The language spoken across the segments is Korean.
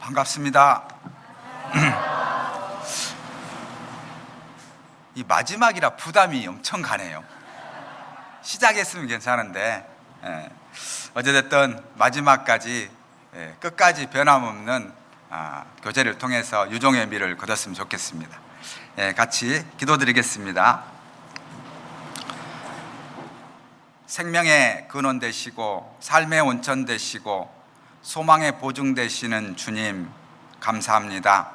반갑습니다. 이 마지막이라 부담이 엄청 가네요. 시작했으면 괜찮은데 어찌됐든 마지막까지 끝까지 변함없는 교제를 통해서 유종의 의미를 거뒀으면 좋겠습니다. 같이 기도드리겠습니다. 생명의 근원 되시고 삶의 온천 되시고 소망의 보증 되시는 주님 감사합니다.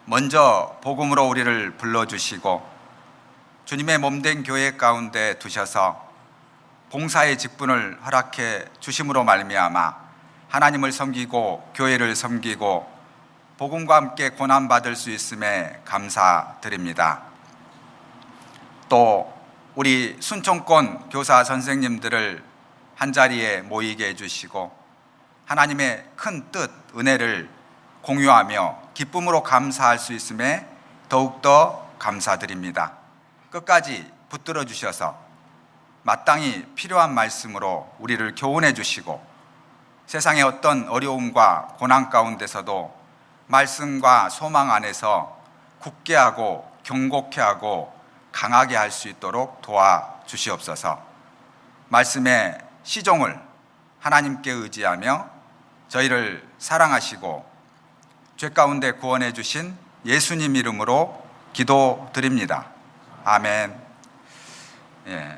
먼저 복음으로 우리를 불러주시고 주님의 몸된 교회 가운데 두셔서 봉사의 직분을 허락해 주심으로 말미암아 하나님을 섬기고 교회를 섬기고 복음과 함께 고난받을 수 있음에 감사드립니다. 또 우리 순천권 교사 선생님들을 한자리에 모이게 해주시고 하나님의 큰 뜻, 은혜를 공유하며 기쁨으로 감사할 수 있음에 더욱더 감사드립니다. 끝까지 붙들어 주셔서 마땅히 필요한 말씀으로 우리를 교훈해 주시고 세상의 어떤 어려움과 고난 가운데서도 말씀과 소망 안에서 굳게 하고 경고케 하고 강하게 할 수 있도록 도와주시옵소서. 말씀의 시종을 하나님께 의지하며 저희를 사랑하시고 죄 가운데 구원해 주신 예수님 이름으로 기도드립니다. 아멘.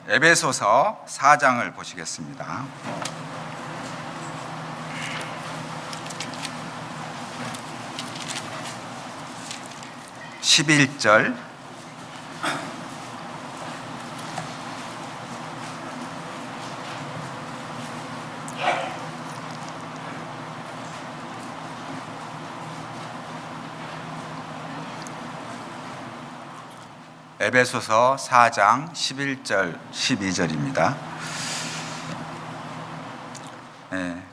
에베소서 4장을 보시겠습니다. (11절) 에베소서 4장 11절 12절입니다.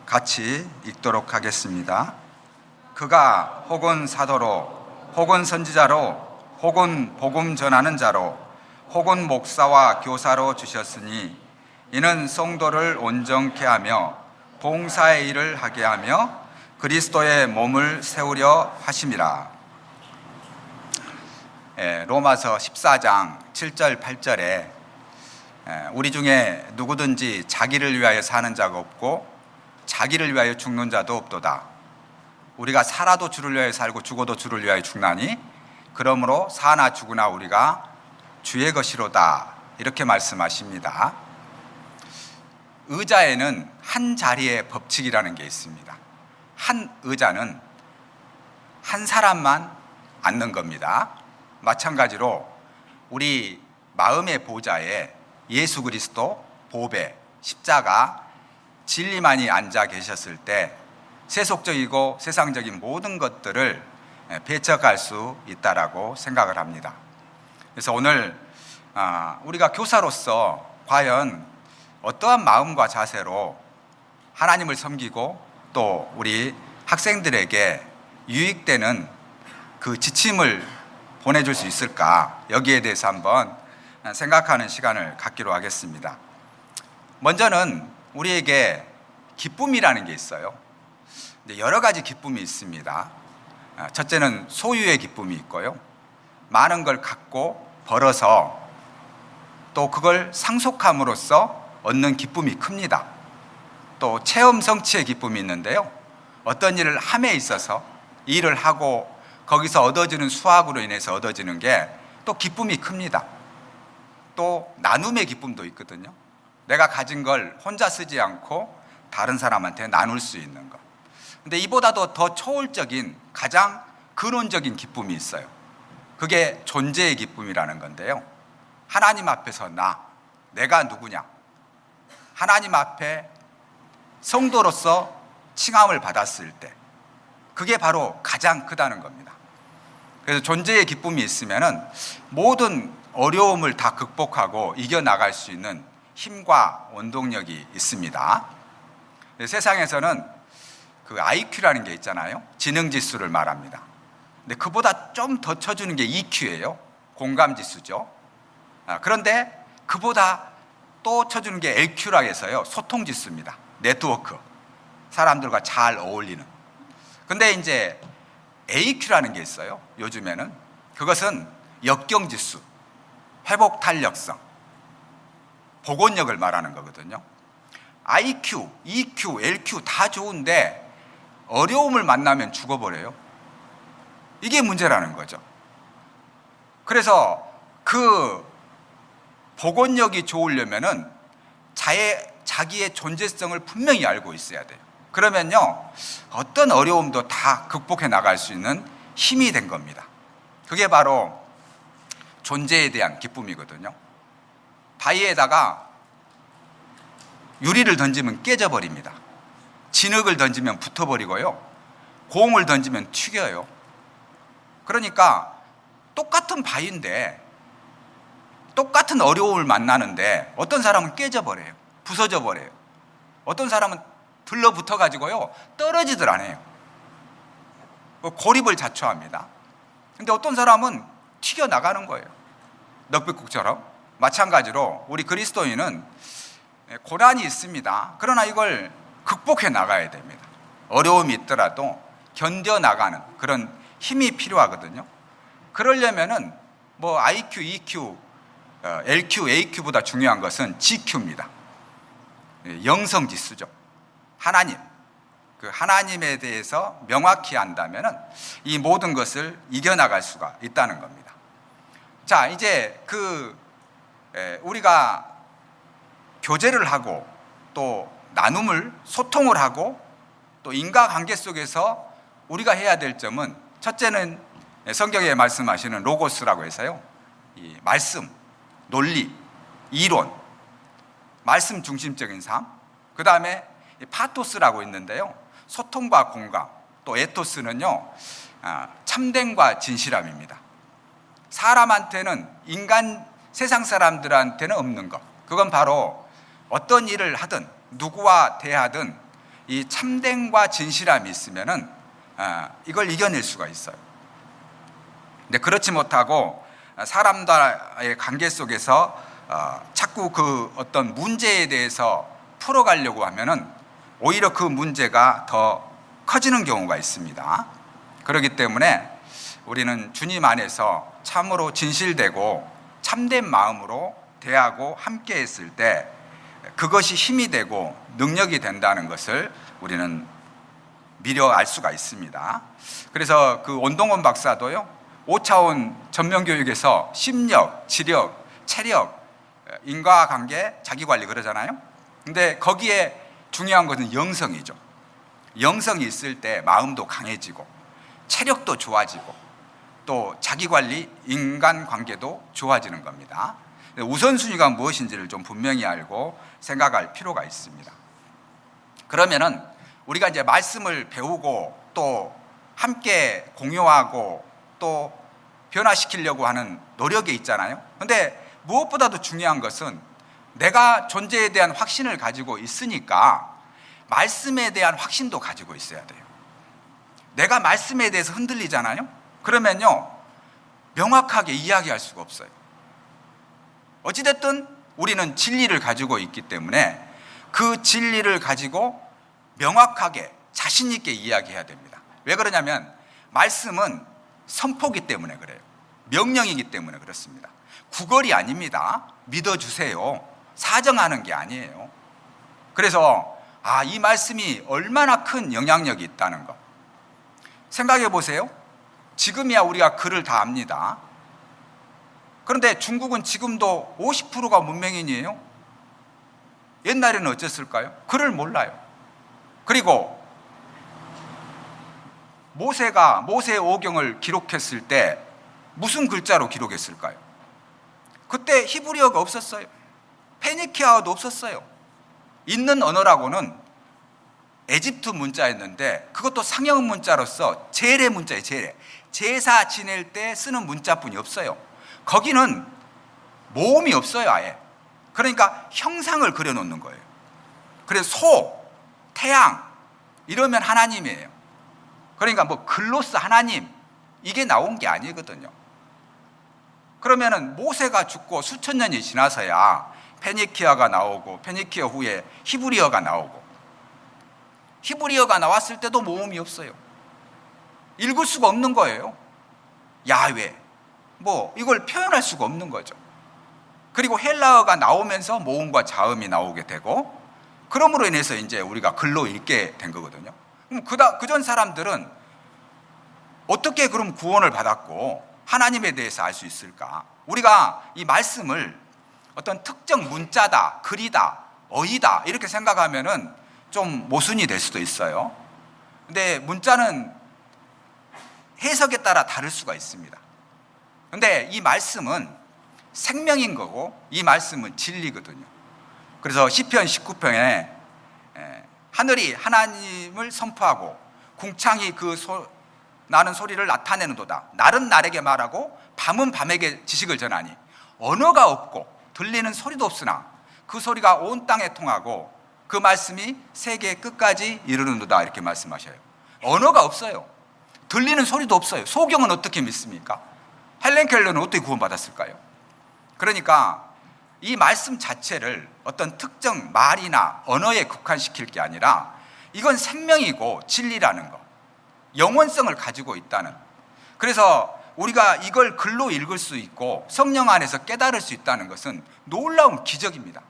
같이 읽도록 하겠습니다. 그가 혹은 사도로 혹은 선지자로 혹은 복음 전하는 자로 혹은 목사와 교사로 주셨으니 이는 성도를 온전케 하며 봉사의 일을 하게 하며 그리스도의 몸을 세우려 하심이라. 로마서 14장 7절 8절에 우리 중에 누구든지 자기를 위하여 사는 자가 없고 자기를 위하여 죽는 자도 없도다. 우리가 살아도 주를 위하여 살고 죽어도 주를 위하여 죽나니 그러므로 사나 죽으나 우리가 주의 것이로다. 이렇게 말씀하십니다. 의자에는 한 자리의 법칙이라는 게 있습니다. 한 의자는 한 사람만 앉는 겁니다. 마찬가지로 우리 마음의 보좌에 예수 그리스도, 보배, 십자가, 진리만이 앉아 계셨을 때 세속적이고 세상적인 모든 것들을 배척할 수 있다라고 생각을 합니다. 그래서 오늘 우리가 교사로서 과연 어떠한 마음과 자세로 하나님을 섬기고 또 우리 학생들에게 유익되는 그 지침을 보내줄 수 있을까? 여기에 대해서 한번 생각하는 시간을 갖기로 하겠습니다. 먼저는 우리에게 기쁨이라는 게 있어요. 여러 가지 기쁨이 있습니다. 첫째는 소유의 기쁨이 있고요. 많은 걸 갖고 벌어서 또 그걸 상속함으로써 얻는 기쁨이 큽니다. 또 체험 성취의 기쁨이 있는데요. 어떤 일을 함에 있어서 일을 하고 거기서 얻어지는 수확으로 인해서 얻어지는 게 또 기쁨이 큽니다. 또 나눔의 기쁨도 있거든요. 내가 가진 걸 혼자 쓰지 않고 다른 사람한테 나눌 수 있는 것. 근데 이보다도 더 초월적인 가장 근원적인 기쁨이 있어요. 그게 존재의 기쁨이라는 건데요. 하나님 앞에서 내가 누구냐? 하나님 앞에 성도로서 칭함을 받았을 때 그게 바로 가장 크다는 겁니다. 그래서 존재의 기쁨이 있으면은 모든 어려움을 다 극복하고 이겨나갈 수 있는 힘과 원동력이 있습니다. 세상에서는 그 IQ라는 게 있잖아요. 지능지수를 말합니다. 근데 그보다 좀 더 쳐주는 게 EQ예요. 공감지수죠. 그런데 그보다 또 쳐주는 게 LQ라 해서요. 소통지수입니다. 네트워크. 사람들과 잘 어울리는. 근데 이제 AQ라는 게 있어요. 요즘에는 그것은 역경지수, 회복 탄력성, 복원력을 말하는 거거든요. IQ, EQ, LQ 다 좋은데 어려움을 만나면 죽어버려요. 이게 문제라는 거죠. 그래서 그 복원력이 좋으려면은 자기의 존재성을 분명히 알고 있어야 돼요. 그러면요, 어떤 어려움도 다 극복해 나갈 수 있는 힘이 된 겁니다. 그게 바로 존재에 대한 기쁨이거든요. 바위에다가 유리를 던지면 깨져버립니다. 진흙을 던지면 붙어버리고요. 공을 던지면 튀겨요. 그러니까 똑같은 바위인데 똑같은 어려움을 만나는데 어떤 사람은 깨져버려요. 부서져 버려요. 어떤 사람은 들러붙어 가지고요 떨어지들 않아요. 고립을 자초합니다. 근데 어떤 사람은 튀겨나가는 거예요. 넉백국처럼. 마찬가지로 우리 그리스도인은 고난이 있습니다. 그러나 이걸 극복해 나가야 됩니다. 어려움이 있더라도 견뎌나가는 그런 힘이 필요하거든요. 그러려면은 뭐 IQ, EQ, LQ, AQ보다 중요한 것은 GQ입니다. 영성지수죠. 하나님. 그 하나님에 대해서 명확히 안다면은 이 모든 것을 이겨나갈 수가 있다는 겁니다. 자, 이제 우리가 교제를 하고 또 나눔을, 소통을 하고 또 인과관계 속에서 우리가 해야 될 점은 첫째는 성경에 말씀하시는 로고스라고 해서요. 이 말씀, 논리, 이론, 말씀 중심적인 삶, 그 다음에 파토스라고 있는데요. 소통과 공감, 또 에토스는요, 참됨과 진실함입니다. 사람한테는 세상 사람들한테는 없는 것. 그건 바로 어떤 일을 하든 누구와 대하든 이 참됨과 진실함이 있으면은 이걸 이겨낼 수가 있어요. 근데 그렇지 못하고 사람과의 관계 속에서 자꾸 그 어떤 문제에 대해서 풀어가려고 하면은 오히려 그 문제가 더 커지는 경우가 있습니다. 그렇기 때문에 우리는 주님 안에서 참으로 진실되고 참된 마음으로 대하고 함께 했을 때 그것이 힘이 되고 능력이 된다는 것을 우리는 미려 알 수가 있습니다. 그래서 그 원동원 박사도요, 5차원 전면교육에서 심력, 지력, 체력, 인과관계, 자기관리 그러잖아요. 근데 거기에 중요한 것은 영성이죠. 영성이 있을 때 마음도 강해지고 체력도 좋아지고 또 자기관리, 인간관계도 좋아지는 겁니다. 우선순위가 무엇인지를 좀 분명히 알고 생각할 필요가 있습니다. 그러면은 우리가 이제 말씀을 배우고 또 함께 공유하고 또 변화시키려고 하는 노력이 있잖아요. 근데 무엇보다도 중요한 것은 내가 존재에 대한 확신을 가지고 있으니까 말씀에 대한 확신도 가지고 있어야 돼요. 내가 말씀에 대해서 흔들리잖아요. 그러면요, 명확하게 이야기할 수가 없어요. 어찌됐든 우리는 진리를 가지고 있기 때문에 그 진리를 가지고 명확하게 자신 있게 이야기해야 됩니다. 왜 그러냐면 말씀은 선포기 때문에 그래요. 명령이기 때문에 그렇습니다. 구걸이 아닙니다. 믿어주세요. 사정하는 게 아니에요. 그래서 이 말씀이 얼마나 큰 영향력이 있다는 것 생각해 보세요. 지금이야 우리가 글을 다 압니다. 그런데 중국은 지금도 50%가 문명인이에요. 옛날에는 어땠을까요? 글을 몰라요. 그리고 모세의 오경을 기록했을 때 무슨 글자로 기록했을까요? 그때 히브리어가 없었어요. 페니키아어도 없었어요. 있는 언어라고는 에집트 문자였는데 그것도 상형 문자로서 제레 문자예요. 제사 지낼 때 쓰는 문자뿐이 없어요. 거기는 모음이 없어요, 아예. 그러니까 형상을 그려놓는 거예요. 그래서 소, 태양 이러면 하나님이에요. 그러니까 뭐 글로스 하나님 이게 나온 게 아니거든요. 그러면은 모세가 죽고 수천 년이 지나서야 페니키아가 나오고 페니키아 후에 히브리어가 나오고 히브리어가 나왔을 때도 모음이 없어요. 읽을 수가 없는 거예요. 야훼, 뭐 이걸 표현할 수가 없는 거죠. 그리고 헬라어가 나오면서 모음과 자음이 나오게 되고, 그러므로 인해서 이제 우리가 글로 읽게 된 거거든요. 그럼 그전 사람들은 어떻게 그럼 구원을 받았고 하나님에 대해서 알 수 있을까? 우리가 이 말씀을 어떤 특정 문자다, 글이다, 어이다 이렇게 생각하면은 좀 모순이 될 수도 있어요. 근데 문자는 해석에 따라 다를 수가 있습니다. 근데 이 말씀은 생명인 거고 이 말씀은 진리거든요. 그래서 시편 19편에 하늘이 하나님을 선포하고 궁창이 그 나는 소리를 나타내는도다. 날은 날에게 말하고 밤은 밤에게 지식을 전하니 언어가 없고 들리는 소리도 없으나 그 소리가 온 땅에 통하고 그 말씀이 세계의 끝까지 이르는도다. 이렇게 말씀하셔요. 언어가 없어요. 들리는 소리도 없어요. 소경은 어떻게 믿습니까? 헬렌 켈러는 어떻게 구원받았을까요? 그러니까 이 말씀 자체를 어떤 특정 말이나 언어에 국한시킬 게 아니라 이건 생명이고 진리라는 것, 영원성을 가지고 있다는. 그래서 우리가 이걸 글로 읽을 수 있고 성령 안에서 깨달을 수 있다는 것은 놀라운 기적입니다.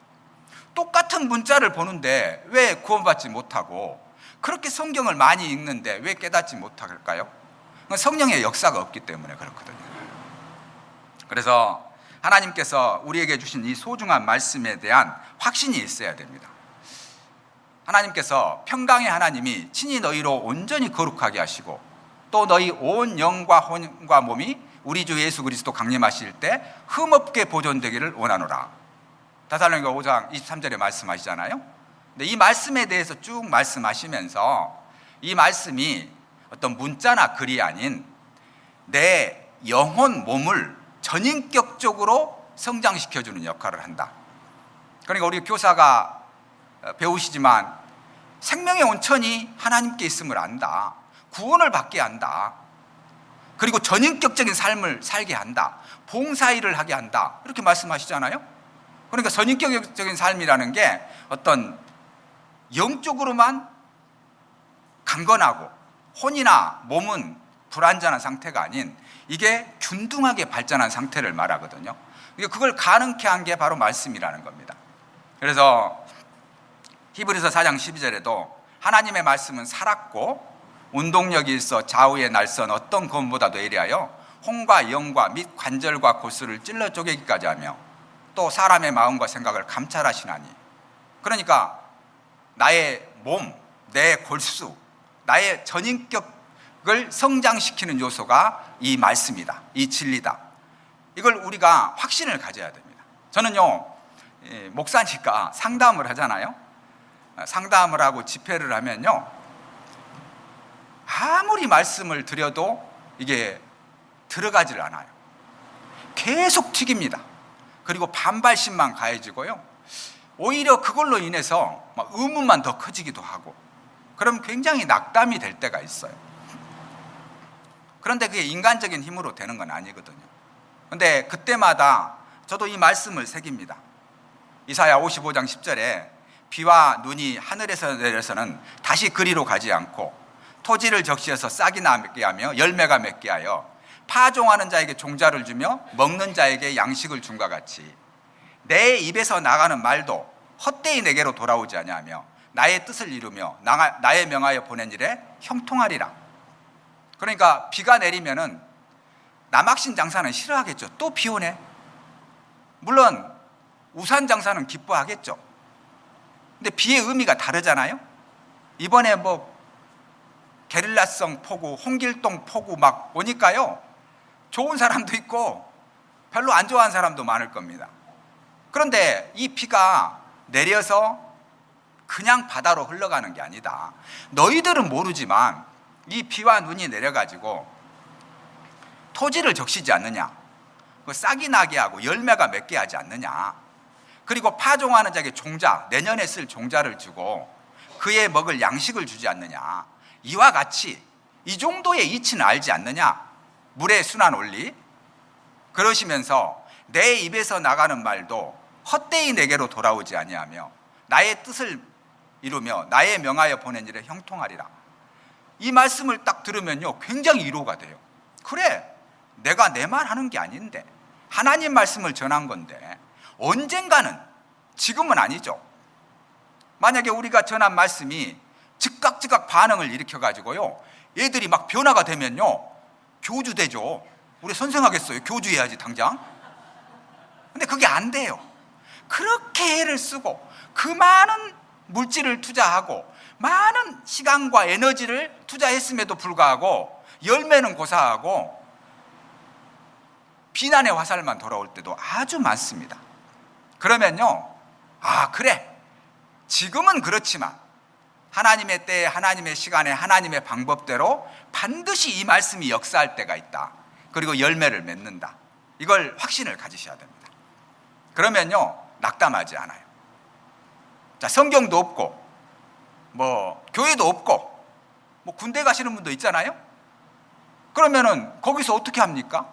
똑같은 문자를 보는데 왜 구원받지 못하고, 그렇게 성경을 많이 읽는데 왜 깨닫지 못할까요? 성령의 역사가 없기 때문에 그렇거든요. 그래서 하나님께서 우리에게 주신 이 소중한 말씀에 대한 확신이 있어야 됩니다. 하나님께서 평강의 하나님이 친히 너희로 온전히 거룩하게 하시고 또 너희 온 영과 혼과 몸이 우리 주 예수 그리스도 강림하실 때 흠없게 보존되기를 원하노라. 데살로니가 5장 23절에 말씀하시잖아요. 근데 이 말씀에 대해서 쭉 말씀하시면서 이 말씀이 어떤 문자나 글이 아닌 내 영혼 몸을 전인격적으로 성장시켜주는 역할을 한다. 그러니까 우리 교사가 배우시지만 생명의 온천이 하나님께 있음을 안다. 구원을 받게 한다. 그리고 전인격적인 삶을 살게 한다. 봉사일을 하게 한다. 이렇게 말씀하시잖아요. 그러니까 전인격적인 삶이라는 게 어떤 영적으로만 강건하고 혼이나 몸은 불완전한 상태가 아닌 이게 균등하게 발전한 상태를 말하거든요. 그걸 가능케 한 게 바로 말씀이라는 겁니다. 그래서 히브리서 4장 12절에도 하나님의 말씀은 살았고 운동력이 있어 좌우의 날선 어떤 검보다도 예리하여 혼과 영과 및 관절과 골수를 찔러 쪼개기까지 하며 또 사람의 마음과 생각을 감찰하시나니. 그러니까 나의 몸, 내 골수, 나의 전인격을 성장시키는 요소가 이 말씀이다. 이 진리다. 이걸 우리가 확신을 가져야 됩니다. 저는요, 목사니까 상담을 하잖아요. 상담을 하고 집회를 하면요, 아무리 말씀을 드려도 이게 들어가질 않아요. 계속 튀깁니다. 그리고 반발심만 가해지고요, 오히려 그걸로 인해서 막 의문만 더 커지기도 하고, 그럼 굉장히 낙담이 될 때가 있어요. 그런데 그게 인간적인 힘으로 되는 건 아니거든요. 그런데 그때마다 저도 이 말씀을 새깁니다. 이사야 55장 10절에 비와 눈이 하늘에서 내려서는 다시 그리로 가지 않고 토지를 적시해서 싹이 나게 하며 열매가 맺게 하여 파종하는 자에게 종자를 주며 먹는 자에게 양식을 준 것 같이 내 입에서 나가는 말도 헛되이 내게로 돌아오지 아니하며 나의 뜻을 이루며 나의 명하여 보낸 일에 형통하리라. 그러니까 비가 내리면은 남학신 장사는 싫어하겠죠. 또 비 오네. 물론 우산 장사는 기뻐하겠죠. 근데 비의 의미가 다르잖아요. 이번에 뭐 게릴라성 폭우, 홍길동 폭우 막 오니까요, 좋은 사람도 있고 별로 안 좋아하는 사람도 많을 겁니다. 그런데 이 비가 내려서 그냥 바다로 흘러가는 게 아니다. 너희들은 모르지만 이 비와 눈이 내려가지고 토지를 적시지 않느냐, 싹이 나게 하고 열매가 맺게 하지 않느냐, 그리고 파종하는 자에게 종자, 내년에 쓸 종자를 주고 그의 먹을 양식을 주지 않느냐, 이와 같이 이 정도의 이치는 알지 않느냐, 물의 순환 원리. 그러시면서 내 입에서 나가는 말도 헛되이 내게로 돌아오지 아니하며 나의 뜻을 이루며 나의 명하여 보낸 일에 형통하리라. 이 말씀을 딱 들으면요, 굉장히 위로가 돼요. 그래, 내가 내 말 하는 게 아닌데, 하나님 말씀을 전한 건데, 언젠가는, 지금은 아니죠. 만약에 우리가 전한 말씀이 즉각 반응을 일으켜가지고요, 애들이 막 변화가 되면요, 교주되죠. 우리 선생하겠어요. 교주해야지 당장. 근데 그게 안 돼요. 그렇게 애를 쓰고 그 많은 물질을 투자하고 많은 시간과 에너지를 투자했음에도 불구하고 열매는 고사하고 비난의 화살만 돌아올 때도 아주 많습니다. 그러면요, 아, 그래, 지금은 그렇지만 하나님의 때에, 하나님의 시간에, 하나님의 방법대로 반드시 이 말씀이 역사할 때가 있다. 그리고 열매를 맺는다. 이걸 확신을 가지셔야 됩니다. 그러면요, 낙담하지 않아요. 자, 성경도 없고 뭐 교회도 없고 뭐 군대 가시는 분도 있잖아요. 그러면은 거기서 어떻게 합니까?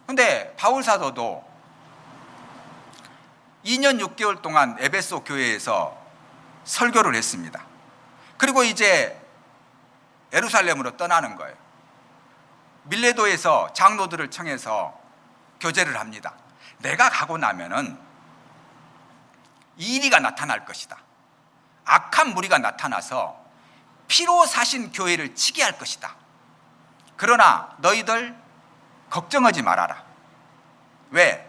근데 바울 사도도 2년 6개월 동안 에베소 교회에서 설교를 했습니다. 그리고 이제 예루살렘으로 떠나는 거예요. 밀레도에서 장로들을 청해서 교제를 합니다. 내가 가고 나면은 이리가 나타날 것이다. 악한 무리가 나타나서 피로 사신 교회를 치게 할 것이다. 그러나 너희들 걱정하지 말아라. 왜?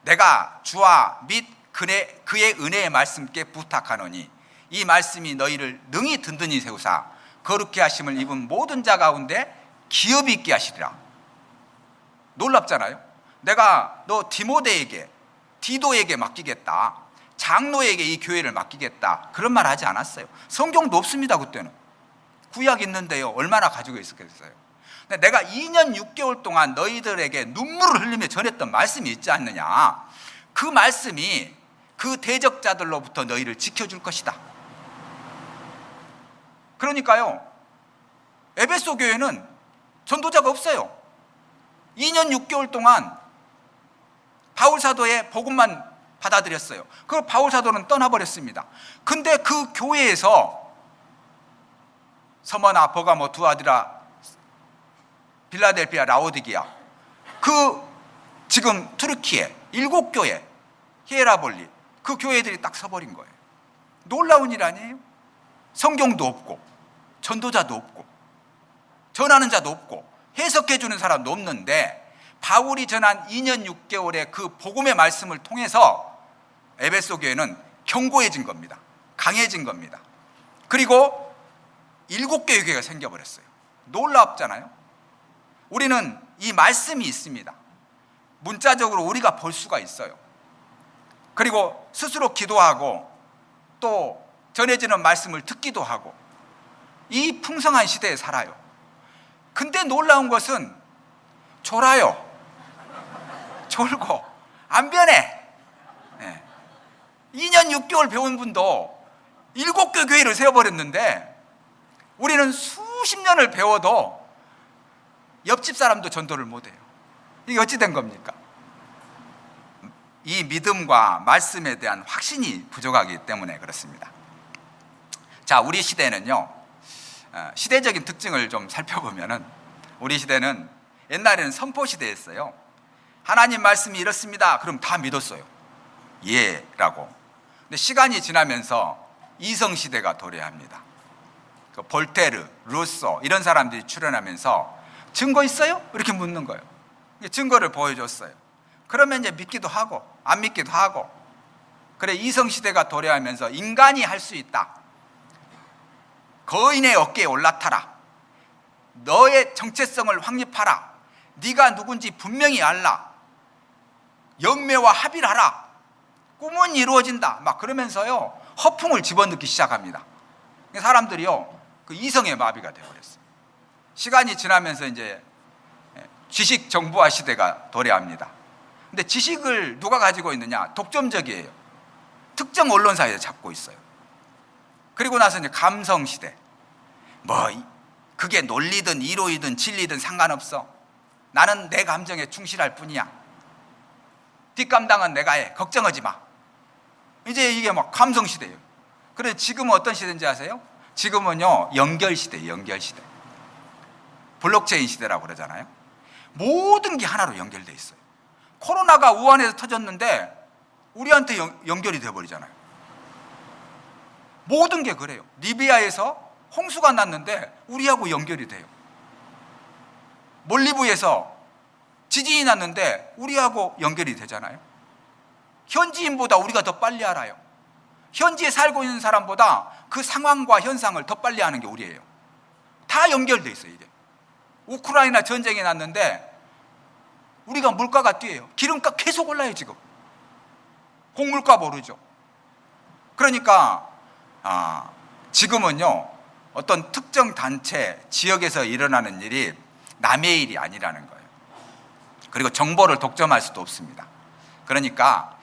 내가 주와 및 그의 은혜의 말씀께 부탁하노니 이 말씀이 너희를 능히 든든히 세우사 거룩히 하심을 입은 모든 자 가운데 기업이 있게 하시리라. 놀랍잖아요. 내가 너 디모데에게, 디도에게 맡기겠다, 장로에게 이 교회를 맡기겠다, 그런 말 하지 않았어요. 성경도 없습니다. 그때는 구약 있는데요, 얼마나 가지고 있었겠어요. 근데 내가 2년 6개월 동안 너희들에게 눈물을 흘리며 전했던 말씀이 있지 않느냐. 그 말씀이 그 대적자들로부터 너희를 지켜줄 것이다. 그러니까요, 에베소 교회는 전도자가 없어요. 2년 6개월 동안 바울 사도의 복음만 받아들였어요. 그 바울 사도는 떠나버렸습니다. 근데 그 교회에서 서머나, 버가모, 두아디라, 빌라델피아, 라오디게아, 그 지금 투르키에 7교회, 히에라볼리, 그 교회들이 딱 서버린 거예요. 놀라운 일 아니에요? 성경도 없고 전도자도 없고 전하는 자도 없고 해석해 주는 사람도 없는데 바울이 전한 2년 6개월의 그 복음의 말씀을 통해서 에베소 교회는 견고해진 겁니다. 강해진 겁니다. 그리고 7개의 교회가 생겨버렸어요. 놀랍잖아요. 우리는 이 말씀이 있습니다. 문자적으로 우리가 볼 수가 있어요. 그리고 스스로 기도하고 또 전해지는 말씀을 듣기도 하고 이 풍성한 시대에 살아요. 근데 놀라운 것은 졸아요. 졸고 안 변해. 2년 6개월 배운 분도 7개 교회를 세워버렸는데 우리는 수십 년을 배워도 옆집 사람도 전도를 못해요. 이게 어찌 된 겁니까? 이 믿음과 말씀에 대한 확신이 부족하기 때문에 그렇습니다. 자, 우리 시대는요, 시대적인 특징을 좀 살펴보면은 우리 시대는 옛날에는 선포시대였어요. 하나님 말씀이 이렇습니다. 그럼 다 믿었어요. 예 라고. 근데 시간이 지나면서 이성시대가 도래합니다. 그 볼테르, 루소 이런 사람들이 출연하면서 증거 있어요? 이렇게 묻는 거예요. 증거를 보여줬어요. 그러면 이제 믿기도 하고 안 믿기도 하고. 그래, 이성시대가 도래하면서 인간이 할 수 있다. 거인의 어깨에 올라타라. 너의 정체성을 확립하라. 네가 누군지 분명히 알라. 영매와 합의를 하라. 꿈은 이루어진다. 막 그러면서요, 허풍을 집어넣기 시작합니다. 사람들이요, 그 이성의 마비가 되어버렸어요. 시간이 지나면서 이제 지식 정보화 시대가 도래합니다. 근데 지식을 누가 가지고 있느냐? 독점적이에요. 특정 언론사에 잡고 있어요. 그리고 나서 이제 감성 시대. 뭐 그게 논리든 이론이든 진리든 상관없어. 나는 내 감정에 충실할 뿐이야. 뒷감당은 내가 해. 걱정하지 마. 이제 이게 막 감성 시대예요. 그런데 지금은 어떤 시대인지 아세요? 지금은요, 연결 시대, 연결 시대. 블록체인 시대라고 그러잖아요. 모든 게 하나로 연결돼 있어요. 코로나가 우한에서 터졌는데 우리한테 연결이 돼버리잖아요. 모든 게 그래요. 리비아에서 홍수가 났는데 우리하고 연결이 돼요. 몰리브에서 지진이 났는데 우리하고 연결이 되잖아요. 현지인보다 우리가 더 빨리 알아요. 현지에 살고 있는 사람보다 그 상황과 현상을 더 빨리 아는 게 우리예요. 다 연결돼 있어요. 이제 우크라이나 전쟁이 났는데 우리가 물가가 뛰어요. 기름값 계속 올라요. 지금 곡물값 오르죠. 그러니까 지금은요, 어떤 특정 단체 지역에서 일어나는 일이 남의 일이 아니라는 거예요. 그리고 정보를 독점할 수도 없습니다. 그러니까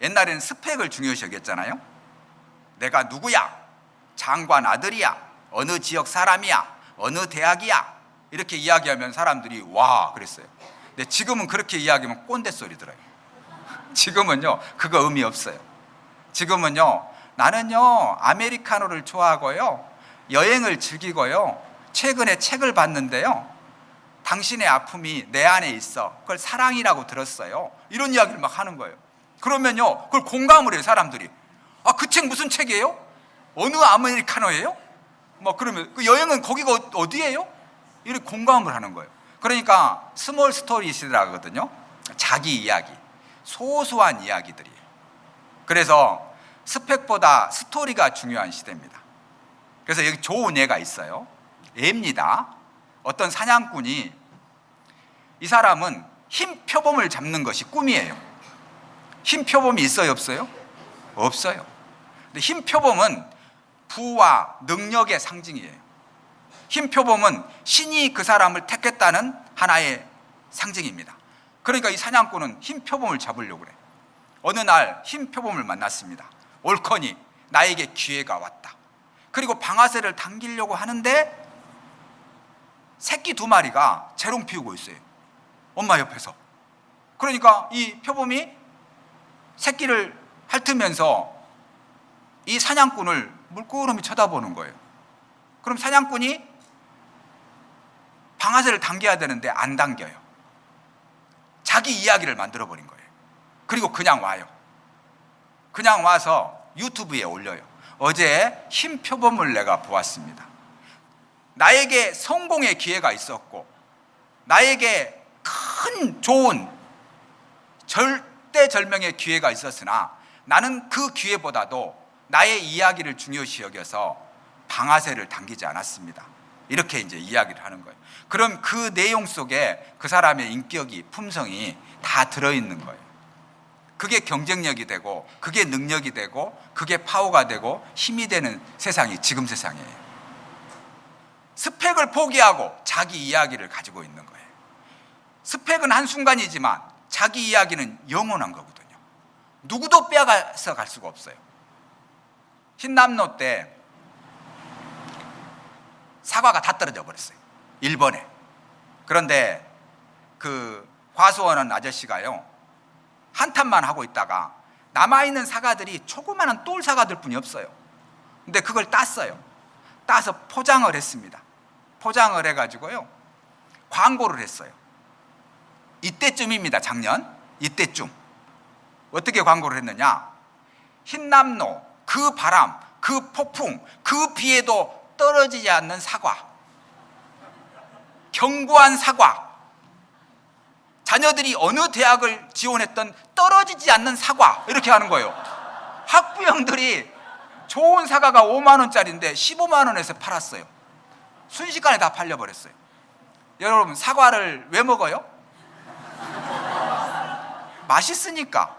옛날에는 스펙을 중요시 여겼잖아요. 내가 누구야? 장관 아들이야? 어느 지역 사람이야? 어느 대학이야? 이렇게 이야기하면 사람들이 와 그랬어요. 근데 지금은 그렇게 이야기하면 꼰대 소리 들어요. 지금은요, 그거 의미 없어요. 지금은요, 나는요 아메리카노를 좋아하고요, 여행을 즐기고요, 최근에 책을 봤는데요, 당신의 아픔이 내 안에 있어, 그걸 사랑이라고 들었어요, 이런 이야기를 막 하는 거예요. 그러면요, 그걸 공감을 해요. 사람들이. 그 책 무슨 책이에요? 어느 아메리카노예요? 뭐 그러면 그 여행은 거기가 어디예요? 이렇게 공감을 하는 거예요. 그러니까 스몰 스토리스라고 하거든요. 자기 이야기, 소소한 이야기들이에요. 그래서 스펙보다 스토리가 중요한 시대입니다. 그래서 여기 좋은 예가 있어요. 예입니다. 어떤 사냥꾼이, 이 사람은 흰 표범을 잡는 것이 꿈이에요. 흰 표범이 있어요, 없어요? 없어요. 근데 흰 표범은 부와 능력의 상징이에요. 흰 표범은 신이 그 사람을 택했다는 하나의 상징입니다. 그러니까 이 사냥꾼은 흰 표범을 잡으려고 그래. 어느 날 흰 표범을 만났습니다. 옳거니 나에게 기회가 왔다. 그리고 방아쇠를 당기려고 하는데 새끼 2마리가 재롱 피우고 있어요. 엄마 옆에서. 그러니까 이 표범이 새끼를 핥으면서 이 사냥꾼을 물끄러미 쳐다보는 거예요. 그럼 사냥꾼이 방아쇠를 당겨야 되는데 안 당겨요. 자기 이야기를 만들어버린 거예요. 그리고 그냥 와요. 그냥 와서 유튜브에 올려요. 어제 흰 표범을 내가 보았습니다. 나에게 성공의 기회가 있었고, 나에게 큰 좋은 절대절명의 기회가 있었으나 나는 그 기회보다도 나의 이야기를 중요시 여겨서 방아쇠를 당기지 않았습니다. 이렇게 이제 이야기를 하는 거예요. 그럼 그 내용 속에 그 사람의 인격이, 품성이 다 들어있는 거예요. 그게 경쟁력이 되고, 그게 능력이 되고, 그게 파워가 되고 힘이 되는 세상이 지금 세상이에요. 스펙을 포기하고 자기 이야기를 가지고 있는 거예요. 스펙은 한순간이지만 자기 이야기는 영원한 거거든요. 누구도 빼앗아 갈 수가 없어요. 흰남노 때 사과가 다 떨어져 버렸어요. 일본에. 그런데 그 과수원은 아저씨가요, 한탄만 하고 있다가 남아있는 사과들이 조그마한 똘 사과들 뿐이 없어요. 근데 그걸 땄어요. 따서 포장을 했습니다. 포장을 해가지고요, 광고를 했어요. 이때쯤입니다. 작년 이때쯤. 어떻게 광고를 했느냐? 흰남노, 그 바람, 그 폭풍, 그 비에도 떨어지지 않는 사과, 견고한 사과, 자녀들이 어느 대학을 지원했던 떨어지지 않는 사과, 이렇게 하는 거예요. 학부형들이 좋은 사과가 5만 원짜리인데 15만 원에서 팔았어요. 순식간에 다 팔려버렸어요. 여러분, 사과를 왜 먹어요? 맛있으니까,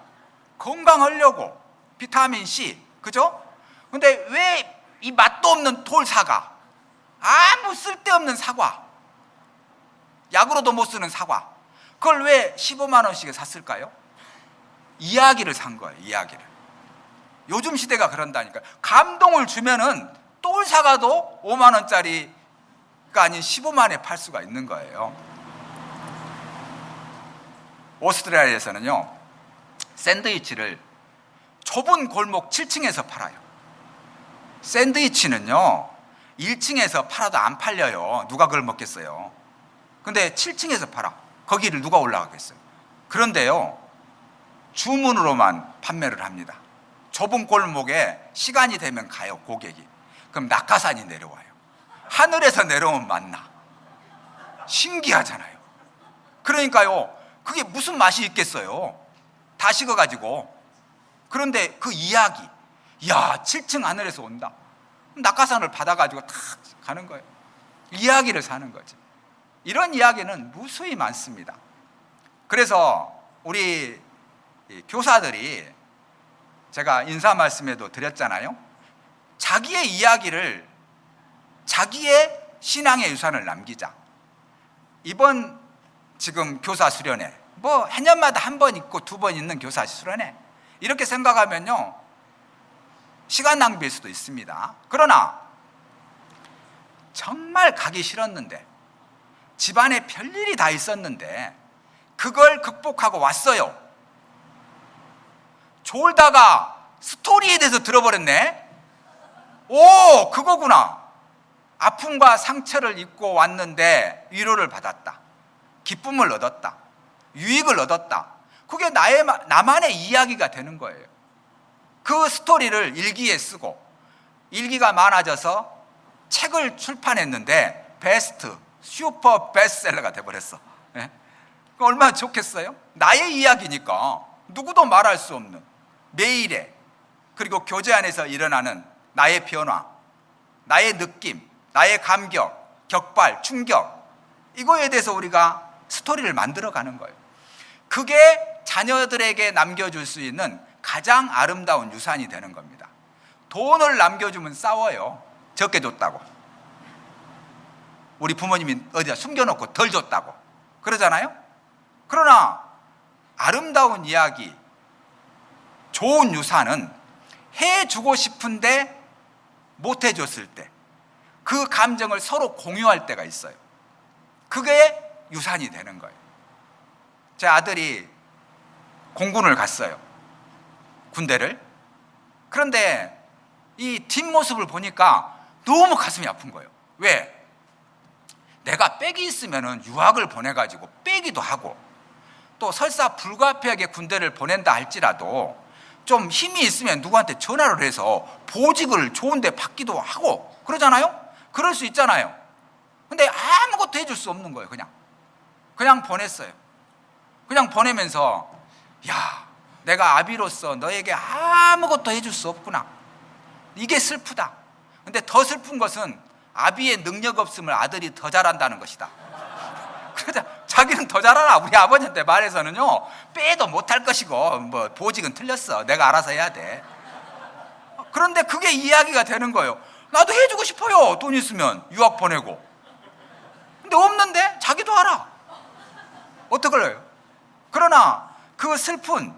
건강하려고, 비타민C, 그죠? 근데 왜 이 맛도 없는 돌 사과, 아무 쓸데없는 사과, 약으로도 못 쓰는 사과, 그걸 왜 15만 원씩에 샀을까요? 이야기를 산 거예요. 이야기를. 요즘 시대가 그런다니까요. 감동을 주면은 똘 사과도 5만 원짜리가 아닌 15만에 팔 수가 있는 거예요. 오스트레일리아에서는요, 샌드위치를 좁은 골목 7층에서 팔아요. 샌드위치는요 1층에서 팔아도 안 팔려요. 누가 그걸 먹겠어요. 근데 7층에서 팔아. 거기를 누가 올라가겠어요. 그런데요 주문으로만 판매를 합니다. 좁은 골목에 시간이 되면 가요, 고객이. 그럼 낙하산이 내려와요. 하늘에서 내려오면 만나. 신기하잖아요. 그러니까요 그게 무슨 맛이 있겠어요. 다 식어가지고. 그런데 그 이야기, 야 7층 하늘에서 온다. 낙하산을 받아가지고 탁 가는 거예요. 이야기를 사는 거죠. 이런 이야기는 무수히 많습니다. 그래서 우리 교사들이 제가 인사 말씀에도 드렸잖아요. 자기의 이야기를, 자기의 신앙의 유산을 남기자. 이번 지금 교사 수련회, 뭐 해년마다 한 번 있고 두 번 있는 교사 수련회, 이렇게 생각하면요 시간 낭비일 수도 있습니다. 그러나 정말 가기 싫었는데, 집안에 별일이 다 있었는데 그걸 극복하고 왔어요. 졸다가 스토리에 대해서 들어버렸네. 오, 그거구나. 아픔과 상처를 입고 왔는데 위로를 받았다. 기쁨을 얻었다. 유익을 얻었다. 그게 나만의 이야기가 되는 거예요. 그 스토리를 일기에 쓰고, 일기가 많아져서 책을 출판했는데 베스트, 슈퍼 베스트셀러가 돼버렸어. 네? 얼마나 좋겠어요? 나의 이야기니까 누구도 말할 수 없는 매일의, 그리고 교제 안에서 일어나는 나의 변화, 나의 느낌, 나의 감격, 격발, 충격, 이거에 대해서 우리가 스토리를 만들어가는 거예요. 그게 자녀들에게 남겨줄 수 있는 가장 아름다운 유산이 되는 겁니다. 돈을 남겨주면 싸워요. 적게 줬다고. 우리 부모님이 어디다 숨겨놓고 덜 줬다고 그러잖아요. 그러나 아름다운 이야기, 좋은 유산은 해주고 싶은데 못 해줬을 때 그 감정을 서로 공유할 때가 있어요. 그게 유산이 되는 거예요. 제 아들이 공군을 갔어요. 군대를. 그런데 이 뒷모습을 보니까 너무 가슴이 아픈 거예요. 왜? 내가 빽이 있으면 유학을 보내가지고 빼기도 하고, 또 설사 불가피하게 군대를 보낸다 할지라도 좀 힘이 있으면 누구한테 전화를 해서 보직을 좋은데 받기도 하고 그러잖아요. 그럴 수 있잖아요. 근데 아무것도 해줄 수 없는 거예요. 그냥 보냈어요. 그냥 보내면서, 야, 내가 아비로서 너에게 아무것도 해줄 수 없구나. 이게 슬프다. 근데 더 슬픈 것은 아비의 능력 없음을 아들이 더 잘한다는 것이다. 그러자 자기는 더 잘하나. 우리 아버지한테 말해서는요 빼도 못할 것이고, 뭐 보직은 틀렸어, 내가 알아서 해야 돼. 그런데 그게 이야기가 되는 거예요. 나도 해주고 싶어요. 돈 있으면 유학 보내고. 근데 없는데 자기도 알아. 어떡할래요? 그러나 그 슬픈,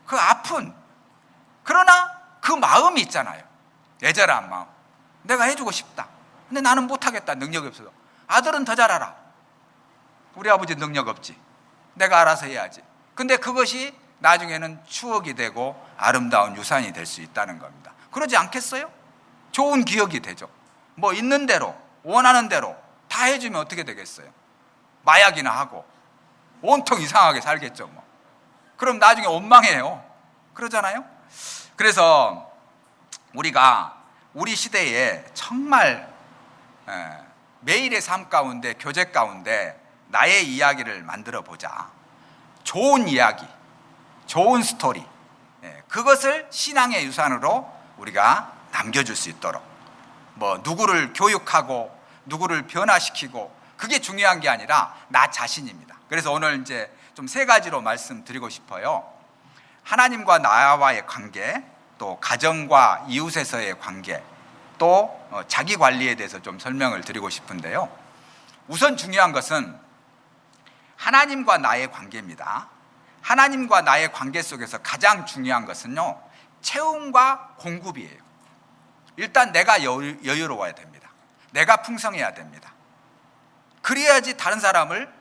그 아픈, 그러나 그 마음이 있잖아요. 애절한 마음. 내가 해주고 싶다. 근데 나는 못하겠다. 능력이 없어서. 아들은 더 잘 알아. 우리 아버지 능력 없지. 내가 알아서 해야지. 근데 그것이 나중에는 추억이 되고 아름다운 유산이 될 수 있다는 겁니다. 그러지 않겠어요? 좋은 기억이 되죠. 뭐 있는 대로, 원하는 대로 다 해주면 어떻게 되겠어요? 마약이나 하고 온통 이상하게 살겠죠. 뭐. 그럼 나중에 원망해요. 그러잖아요. 그래서 우리가 우리 시대에 정말 매일의 삶 가운데, 교제 가운데 나의 이야기를 만들어 보자. 좋은 이야기, 좋은 스토리, 그것을 신앙의 유산으로 우리가 남겨줄 수 있도록, 뭐 누구를 교육하고 누구를 변화시키고 그게 중요한 게 아니라 나 자신입니다. 그래서 오늘 이제 좀 세 가지로 말씀드리고 싶어요. 하나님과 나와의 관계, 또 가정과 이웃에서의 관계, 또 자기 관리에 대해서 좀 설명을 드리고 싶은데요. 우선 중요한 것은 하나님과 나의 관계입니다. 하나님과 나의 관계 속에서 가장 중요한 것은요, 채움과 공급이에요. 일단 내가 여유로워야 됩니다. 내가 풍성해야 됩니다. 그래야지 다른 사람을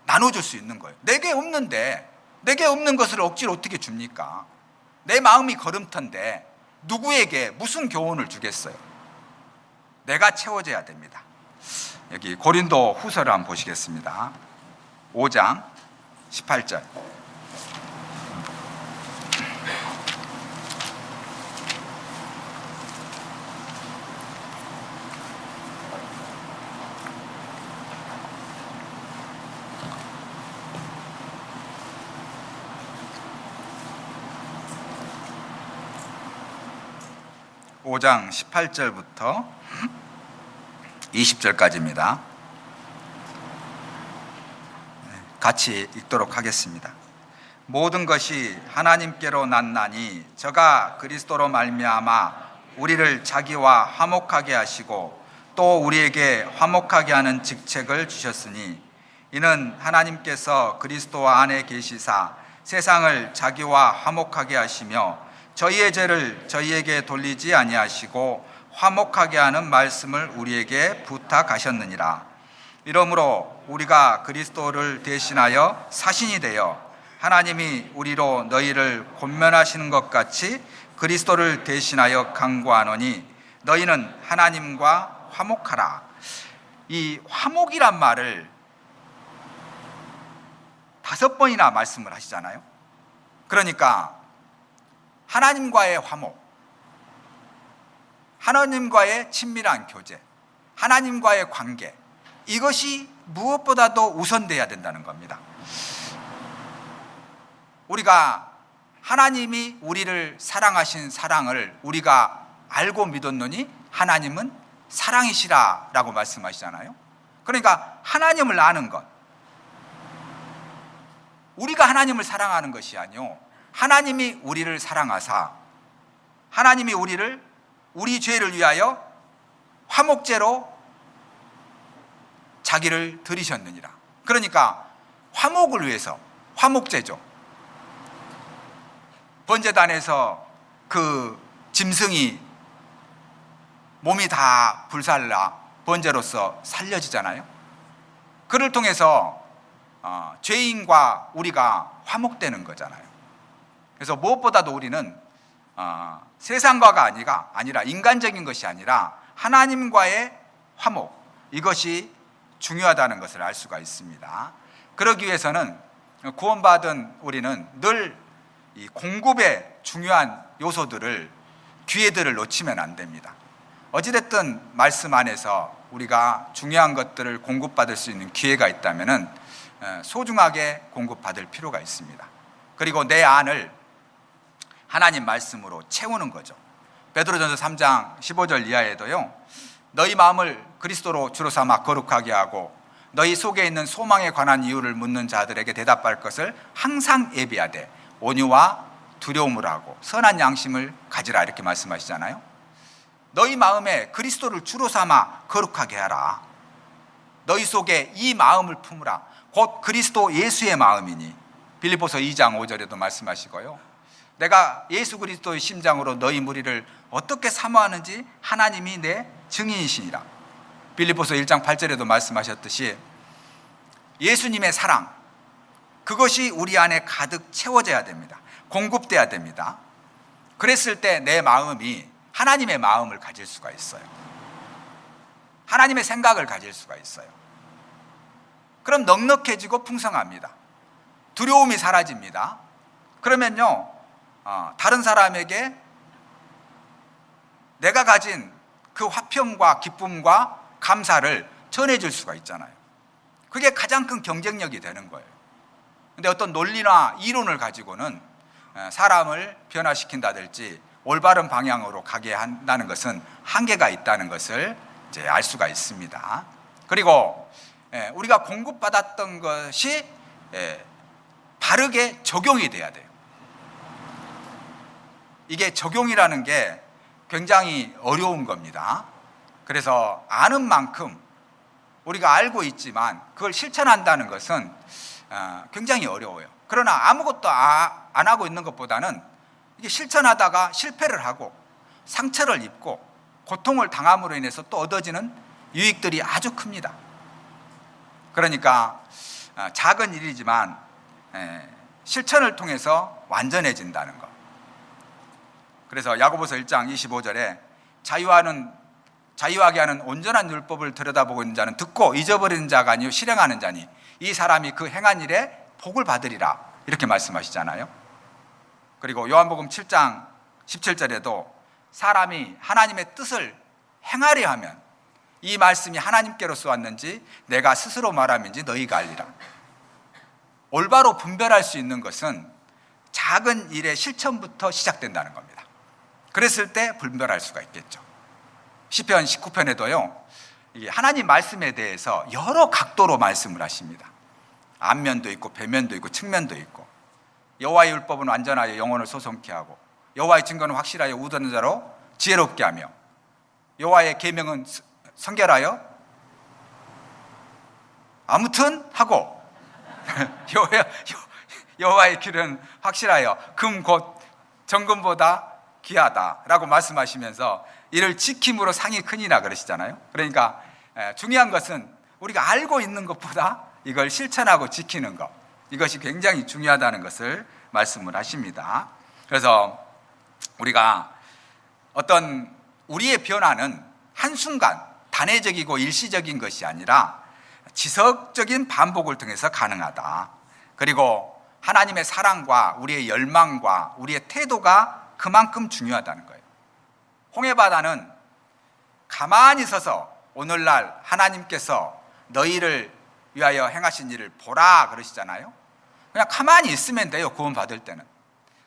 나눠줄 수 있는 거예요. 내게 없는데, 내게 없는 것을 억지로 어떻게 줍니까? 내 마음이 걸음터인데 누구에게 무슨 교훈을 주겠어요? 내가 채워져야 됩니다. 여기 고린도 후서를 한번 보시겠습니다. 5장 18절. 오장 18절부터 20절까지입니다. 같이 읽도록 하겠습니다. 모든 것이 하나님께로 났나니 저가 그리스도로 말미암아 우리를 자기와 화목하게 하시고 또 우리에게 화목하게 하는 직책을 주셨으니 이는 하나님께서 그리스도 안에 계시사 세상을 자기와 화목하게 하시며 저희의 죄를 저희에게 돌리지 아니하시고 화목하게 하는 말씀을 우리에게 부탁하셨느니라. 이러므로 우리가 그리스도를 대신하여 사신이 되어 하나님이 우리로 너희를 권면하시는 것 같이 그리스도를 대신하여 간구하노니 너희는 하나님과 화목하라. 이 화목이란 말을 5번이나 말씀을 하시잖아요. 그러니까 하나님과의 화목, 하나님과의 친밀한 교제, 하나님과의 관계, 이것이 무엇보다도 우선돼야 된다는 겁니다. 우리가 하나님이 우리를 사랑하신 사랑을 우리가 알고 믿었노니 하나님은 사랑이시라라고 말씀하시잖아요. 그러니까 하나님을 아는 것, 우리가 하나님을 사랑하는 것이 아니요, 하나님이 우리를 사랑하사 하나님이 우리 죄를 위하여 화목제로 자기를 드리셨느니라. 그러니까 화목을 위해서, 화목제죠. 번제단에서 그 짐승이 몸이 다 불살라 번제로서 살려지잖아요. 그를 통해서 죄인과 우리가 화목되는 거잖아요. 그래서 무엇보다도 우리는 세상과가 아니라 인간적인 것이 아니라 하나님과의 화목, 이것이 중요하다는 것을 알 수가 있습니다. 그러기 위해서는 구원받은 우리는 늘 이 공급의 중요한 요소들을, 기회들을 놓치면 안 됩니다. 어찌됐든 말씀 안에서 우리가 중요한 것들을 공급받을 수 있는 기회가 있다면 소중하게 공급받을 필요가 있습니다. 그리고 내 안을 하나님 말씀으로 채우는 거죠. 베드로전서 3장 15절 이하에도요, 너희 마음을 그리스도로 주로 삼아 거룩하게 하고 너희 속에 있는 소망에 관한 이유를 묻는 자들에게 대답할 것을 항상 예비하되 온유와 두려움을 하고 선한 양심을 가지라, 이렇게 말씀하시잖아요. 너희 마음에 그리스도를 주로 삼아 거룩하게 하라. 너희 속에 이 마음을 품으라. 곧 그리스도 예수의 마음이니, 빌립보서 2장 5절에도 말씀하시고요, 내가 예수 그리스도의 심장으로 너희 무리를 어떻게 사모하는지 하나님이 내 증인이시니라. 빌립보서 1장 8절에도 말씀하셨듯이 예수님의 사랑, 그것이 우리 안에 가득 채워져야 됩니다. 공급돼야 됩니다. 그랬을 때 내 마음이 하나님의 마음을 가질 수가 있어요. 하나님의 생각을 가질 수가 있어요. 그럼 넉넉해지고 풍성합니다. 두려움이 사라집니다. 그러면요, 다른 사람에게 내가 가진 그 화평과 기쁨과 감사를 전해줄 수가 있잖아요. 그게 가장 큰 경쟁력이 되는 거예요. 근데 어떤 논리나 이론을 가지고는 사람을 변화시킨다든지 올바른 방향으로 가게 한다는 것은 한계가 있다는 것을 이제 알 수가 있습니다. 그리고 우리가 공급받았던 것이 바르게 적용이 돼야 돼요. 이게 적용이라는 게 굉장히 어려운 겁니다. 그래서 아는 만큼 우리가 알고 있지만 그걸 실천한다는 것은 굉장히 어려워요. 그러나 아무것도 안 하고 있는 것보다는 이게 실천하다가 실패를 하고 상처를 입고 고통을 당함으로 인해서 또 얻어지는 유익들이 아주 큽니다. 그러니까 작은 일이지만 실천을 통해서 완전해진다는 것, 그래서 야고보서 1장 25절에 자유하게 하는 온전한 율법을 들여다보고 있는 자는 듣고 잊어버리는 자가 아니요 실행하는 자니 이 사람이 그 행한 일에 복을 받으리라, 이렇게 말씀하시잖아요. 그리고 요한복음 7장 17절에도 사람이 하나님의 뜻을 행하려 하면 이 말씀이 하나님께로서 왔는지 내가 스스로 말함인지 너희가 알리라. 올바로 분별할 수 있는 것은 작은 일의 실천부터 시작된다는 겁니다. 그랬을 때 분별할 수가 있겠죠. 시편 19편에도요, 하나님 말씀에 대해서 여러 각도로 말씀을 하십니다. 앞면도 있고 배면도 있고 측면도 있고, 여호와의 율법은 완전하여 영혼을 소송케 하고 여호와의 증거는 확실하여 우둔한 자로 지혜롭게 하며 여호와의 계명은 성결하여 아무튼 하고 여호와의 길은 확실하여 금 곧 정금보다 귀하다라고 말씀하시면서 이를 지킴으로 상이 크니라 그러시잖아요. 그러니까 중요한 것은 우리가 알고 있는 것보다 이걸 실천하고 지키는 것, 이것이 굉장히 중요하다는 것을 말씀을 하십니다. 그래서 우리가 어떤 우리의 변화는 한순간 단회적이고 일시적인 것이 아니라 지속적인 반복을 통해서 가능하다. 그리고 하나님의 사랑과 우리의 열망과 우리의 태도가 그만큼 중요하다는 거예요. 홍해바다는 가만히 서서 오늘날 하나님께서 너희를 위하여 행하신 일을 보라 그러시잖아요. 그냥 가만히 있으면 돼요, 구원받을 때는.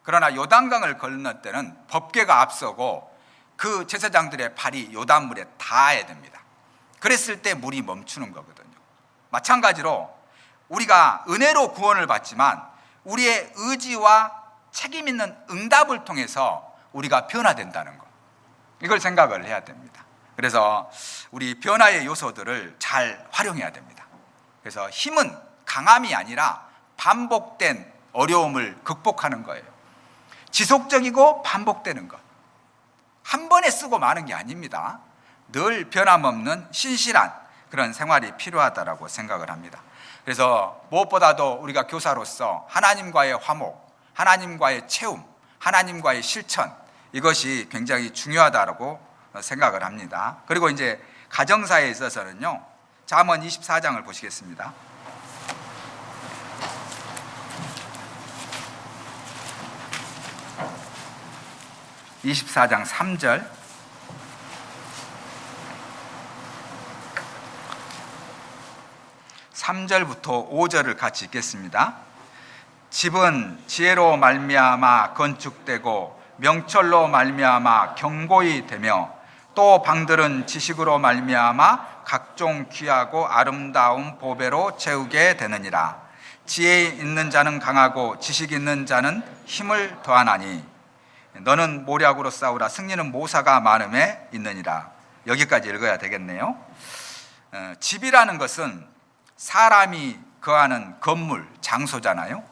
그러나 요단강을 건널 때는 법궤가 앞서고 그 제사장들의 발이 요단물에 닿아야 됩니다. 그랬을 때 물이 멈추는 거거든요. 마찬가지로 우리가 은혜로 구원을 받지만 우리의 의지와 책임 있는 응답을 통해서 우리가 변화된다는 것, 이걸 생각을 해야 됩니다. 그래서 우리 변화의 요소들을 잘 활용해야 됩니다. 그래서 힘은 강함이 아니라 반복된 어려움을 극복하는 거예요. 지속적이고 반복되는 것, 한 번에 쓰고 마는 게 아닙니다. 늘 변함없는 신실한 그런 생활이 필요하다고 생각을 합니다. 그래서 무엇보다도 우리가 교사로서 하나님과의 화목, 하나님과의 채움, 하나님과의 실천, 이것이 굉장히 중요하다고 생각을 합니다. 그리고 이제 가정사에 있어서는요, 잠언 24장을 보시겠습니다. (24장) 3절. (3절부터) (5절을) 같이 읽겠습니다. 집은 지혜로 말미암아 건축되고 명철로 말미암아 견고히 되며 또 방들은 지식으로 말미암아 각종 귀하고 아름다운 보배로 채우게 되느니라. 지혜 있는 자는 강하고 지식 있는 자는 힘을 더하나니 너는 모략으로 싸우라. 승리는 모사가 많음에 있느니라. 여기까지 읽어야 되겠네요. 집이라는 것은 사람이 거하는 건물, 장소잖아요.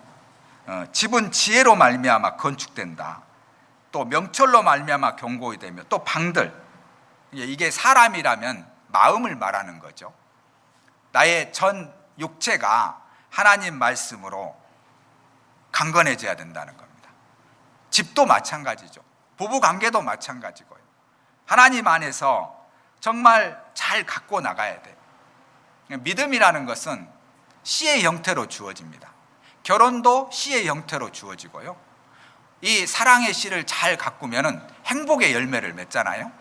집은 지혜로 말미암아 건축된다. 또 명철로 말미암아 견고히 되며, 또 방들, 이게 사람이라면 마음을 말하는 거죠. 나의 전 육체가 하나님 말씀으로 강건해져야 된다는 겁니다. 집도 마찬가지죠. 부부관계도 마찬가지고요. 하나님 안에서 정말 잘 갖고 나가야 돼요. 믿음이라는 것은 씨의 형태로 주어집니다. 결혼도 씨의 형태로 주어지고요. 이 사랑의 씨를 잘 가꾸면 행복의 열매를 맺잖아요.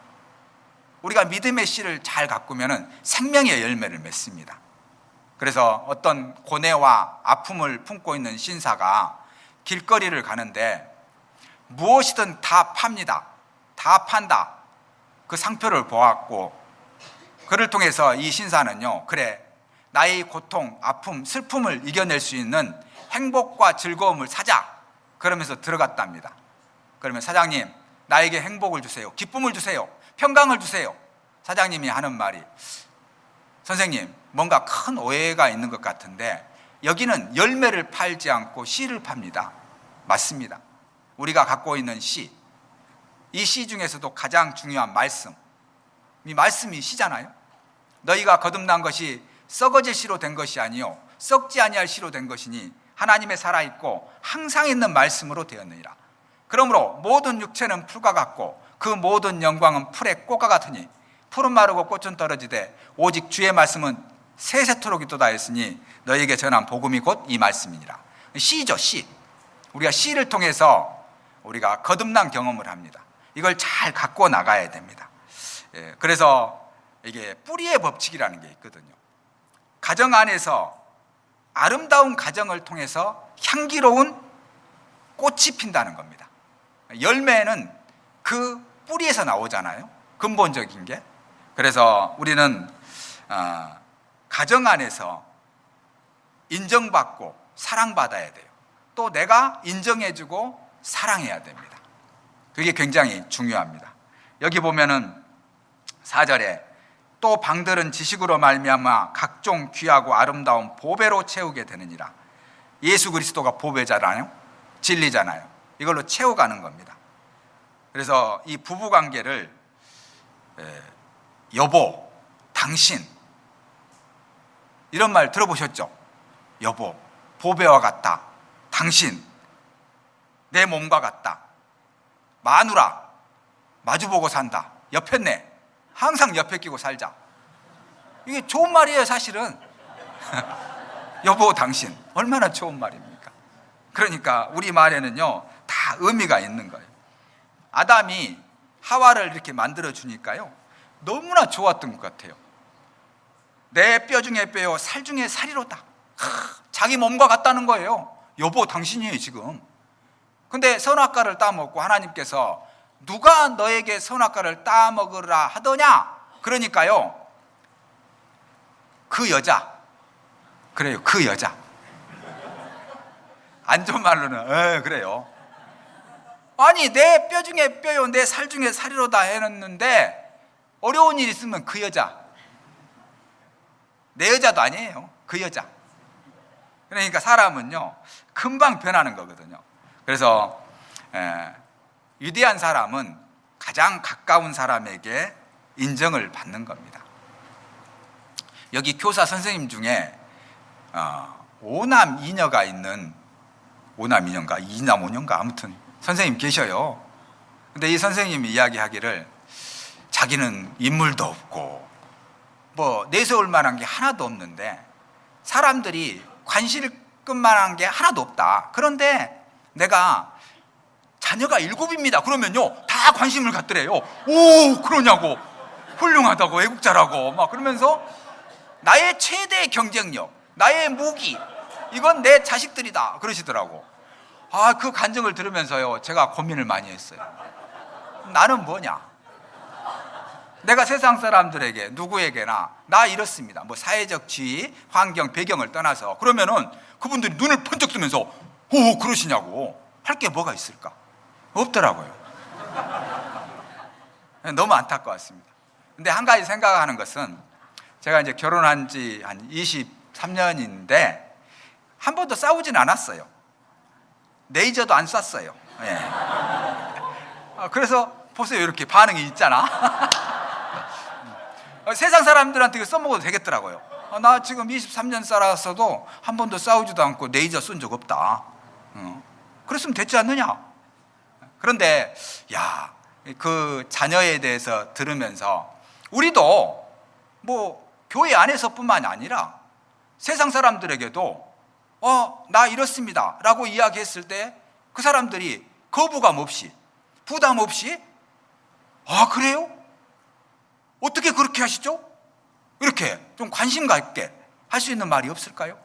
우리가 믿음의 씨를 잘 가꾸면 생명의 열매를 맺습니다. 그래서 어떤 고뇌와 아픔을 품고 있는 신사가 길거리를 가는데 무엇이든 다 팝니다. 다 판다. 그 상표를 보았고, 그를 통해서 이 신사는요, 그래, 나의 고통, 아픔, 슬픔을 이겨낼 수 있는 행복과 즐거움을 사자, 그러면서 들어갔답니다. 그러면 사장님, 나에게 행복을 주세요, 기쁨을 주세요, 평강을 주세요. 사장님이 하는 말이, 선생님, 뭔가 큰 오해가 있는 것 같은데 여기는 열매를 팔지 않고 씨를 팝니다. 맞습니다. 우리가 갖고 있는 씨, 이 씨 중에서도 가장 중요한 말씀, 이 말씀이 씨잖아요. 너희가 거듭난 것이 썩어질 씨로 된 것이 아니요 썩지 아니할 씨로 된 것이니 하나님의 살아있고 항상 있는 말씀으로 되었느니라. 그러므로 모든 육체는 풀과 같고 그 모든 영광은 풀의 꽃과 같으니 풀은 마르고 꽃은 떨어지되 오직 주의 말씀은 세세토록 있도다 했으니 너에게 전한 복음이 곧 이 말씀이니라. 씨죠, 씨. 우리가 씨를 통해서 우리가 거듭난 경험을 합니다. 이걸 잘 갖고 나가야 됩니다. 그래서 이게 뿌리의 법칙이라는 게 있거든요. 가정 안에서 아름다운 가정을 통해서 향기로운 꽃이 핀다는 겁니다. 열매는 그 뿌리에서 나오잖아요. 근본적인 게. 그래서 우리는 가정 안에서 인정받고 사랑받아야 돼요. 또 내가 인정해주고 사랑해야 됩니다. 그게 굉장히 중요합니다. 여기 보면은 4절에 또 방들은 지식으로 말미암아 각종 귀하고 아름다운 보배로 채우게 되느니라. 예수 그리스도가 보배잖아요. 진리잖아요. 이걸로 채워가는 겁니다. 그래서 이 부부관계를 여보, 당신 이런 말 들어보셨죠? 여보, 보배와 같다. 당신, 내 몸과 같다. 마누라, 마주보고 산다. 옆에 내, 항상 옆에 끼고 살자. 이게 좋은 말이에요, 사실은. 여보, 당신, 얼마나 좋은 말입니까? 그러니까 우리 말에는요, 다 의미가 있는 거예요. 아담이 하와를 이렇게 만들어 주니까요, 너무나 좋았던 것 같아요. 내 뼈 중에 뼈요, 살 중에 살이로다. 자기 몸과 같다는 거예요. 여보, 당신이에요, 지금. 근데 선악과를 따먹고 하나님께서 누가 너에게 선악과를 따먹으라 하더냐? 그러니까요, 그 여자. 그래요, 그 여자. 안 좋은 말로는 그래요. 아니, 내 뼈 중에 뼈요, 내 살 중에 살이로다 해놨는데 어려운 일 있으면 그 여자. 내 여자도 아니에요, 그 여자. 그러니까 사람은요, 금방 변하는 거거든요. 그래서 위대한 사람은 가장 가까운 사람에게 인정을 받는 겁니다. 여기 교사 선생님 중에 5남 2녀가 있는, 5남 2녀인가 2남 5녀인가 아무튼 선생님 계셔요. 근데 이 선생님이 이야기하기를 자기는 인물도 없고 뭐 내세울 만한 게 하나도 없는데 사람들이 관심을 끌 만한 게 하나도 없다. 그런데 내가 자녀가 7입니다. 그러면요, 다 관심을 갖더래요. 오, 그러냐고. 훌륭하다고, 외국자라고. 막 그러면서 나의 최대 경쟁력, 나의 무기, 이건 내 자식들이다. 그러시더라고. 그 간증을 들으면서요, 제가 고민을 많이 했어요. 나는 뭐냐? 내가 세상 사람들에게, 누구에게나, 나 이렇습니다. 뭐 사회적 지위, 환경, 배경을 떠나서. 그러면은 그분들이 눈을 번쩍 뜨면서, 오, 그러시냐고. 할 게 뭐가 있을까? 없더라고요. 너무 안타까웠습니다. 근데 한 가지 생각하는 것은, 제가 이제 결혼한 지 한 23년인데, 한 번도 싸우진 않았어요. 레이저도 안 쐈어요. 그래서 보세요, 이렇게 반응이 있잖아. 세상 사람들한테 써먹어도 되겠더라고요. 나 지금 23년 살았어도 한 번도 싸우지도 않고 레이저 쏜 적 없다. 그랬으면 됐지 않느냐? 그런데 그 자녀에 대해서 들으면서 우리도 뭐 교회 안에서뿐만 아니라 세상 사람들에게도 나 이렇습니다 라고 이야기했을 때 그 사람들이 거부감 없이, 부담 없이, 그래요? 어떻게 그렇게 하시죠? 이렇게 좀 관심 갖게 할 수 있는 말이 없을까요?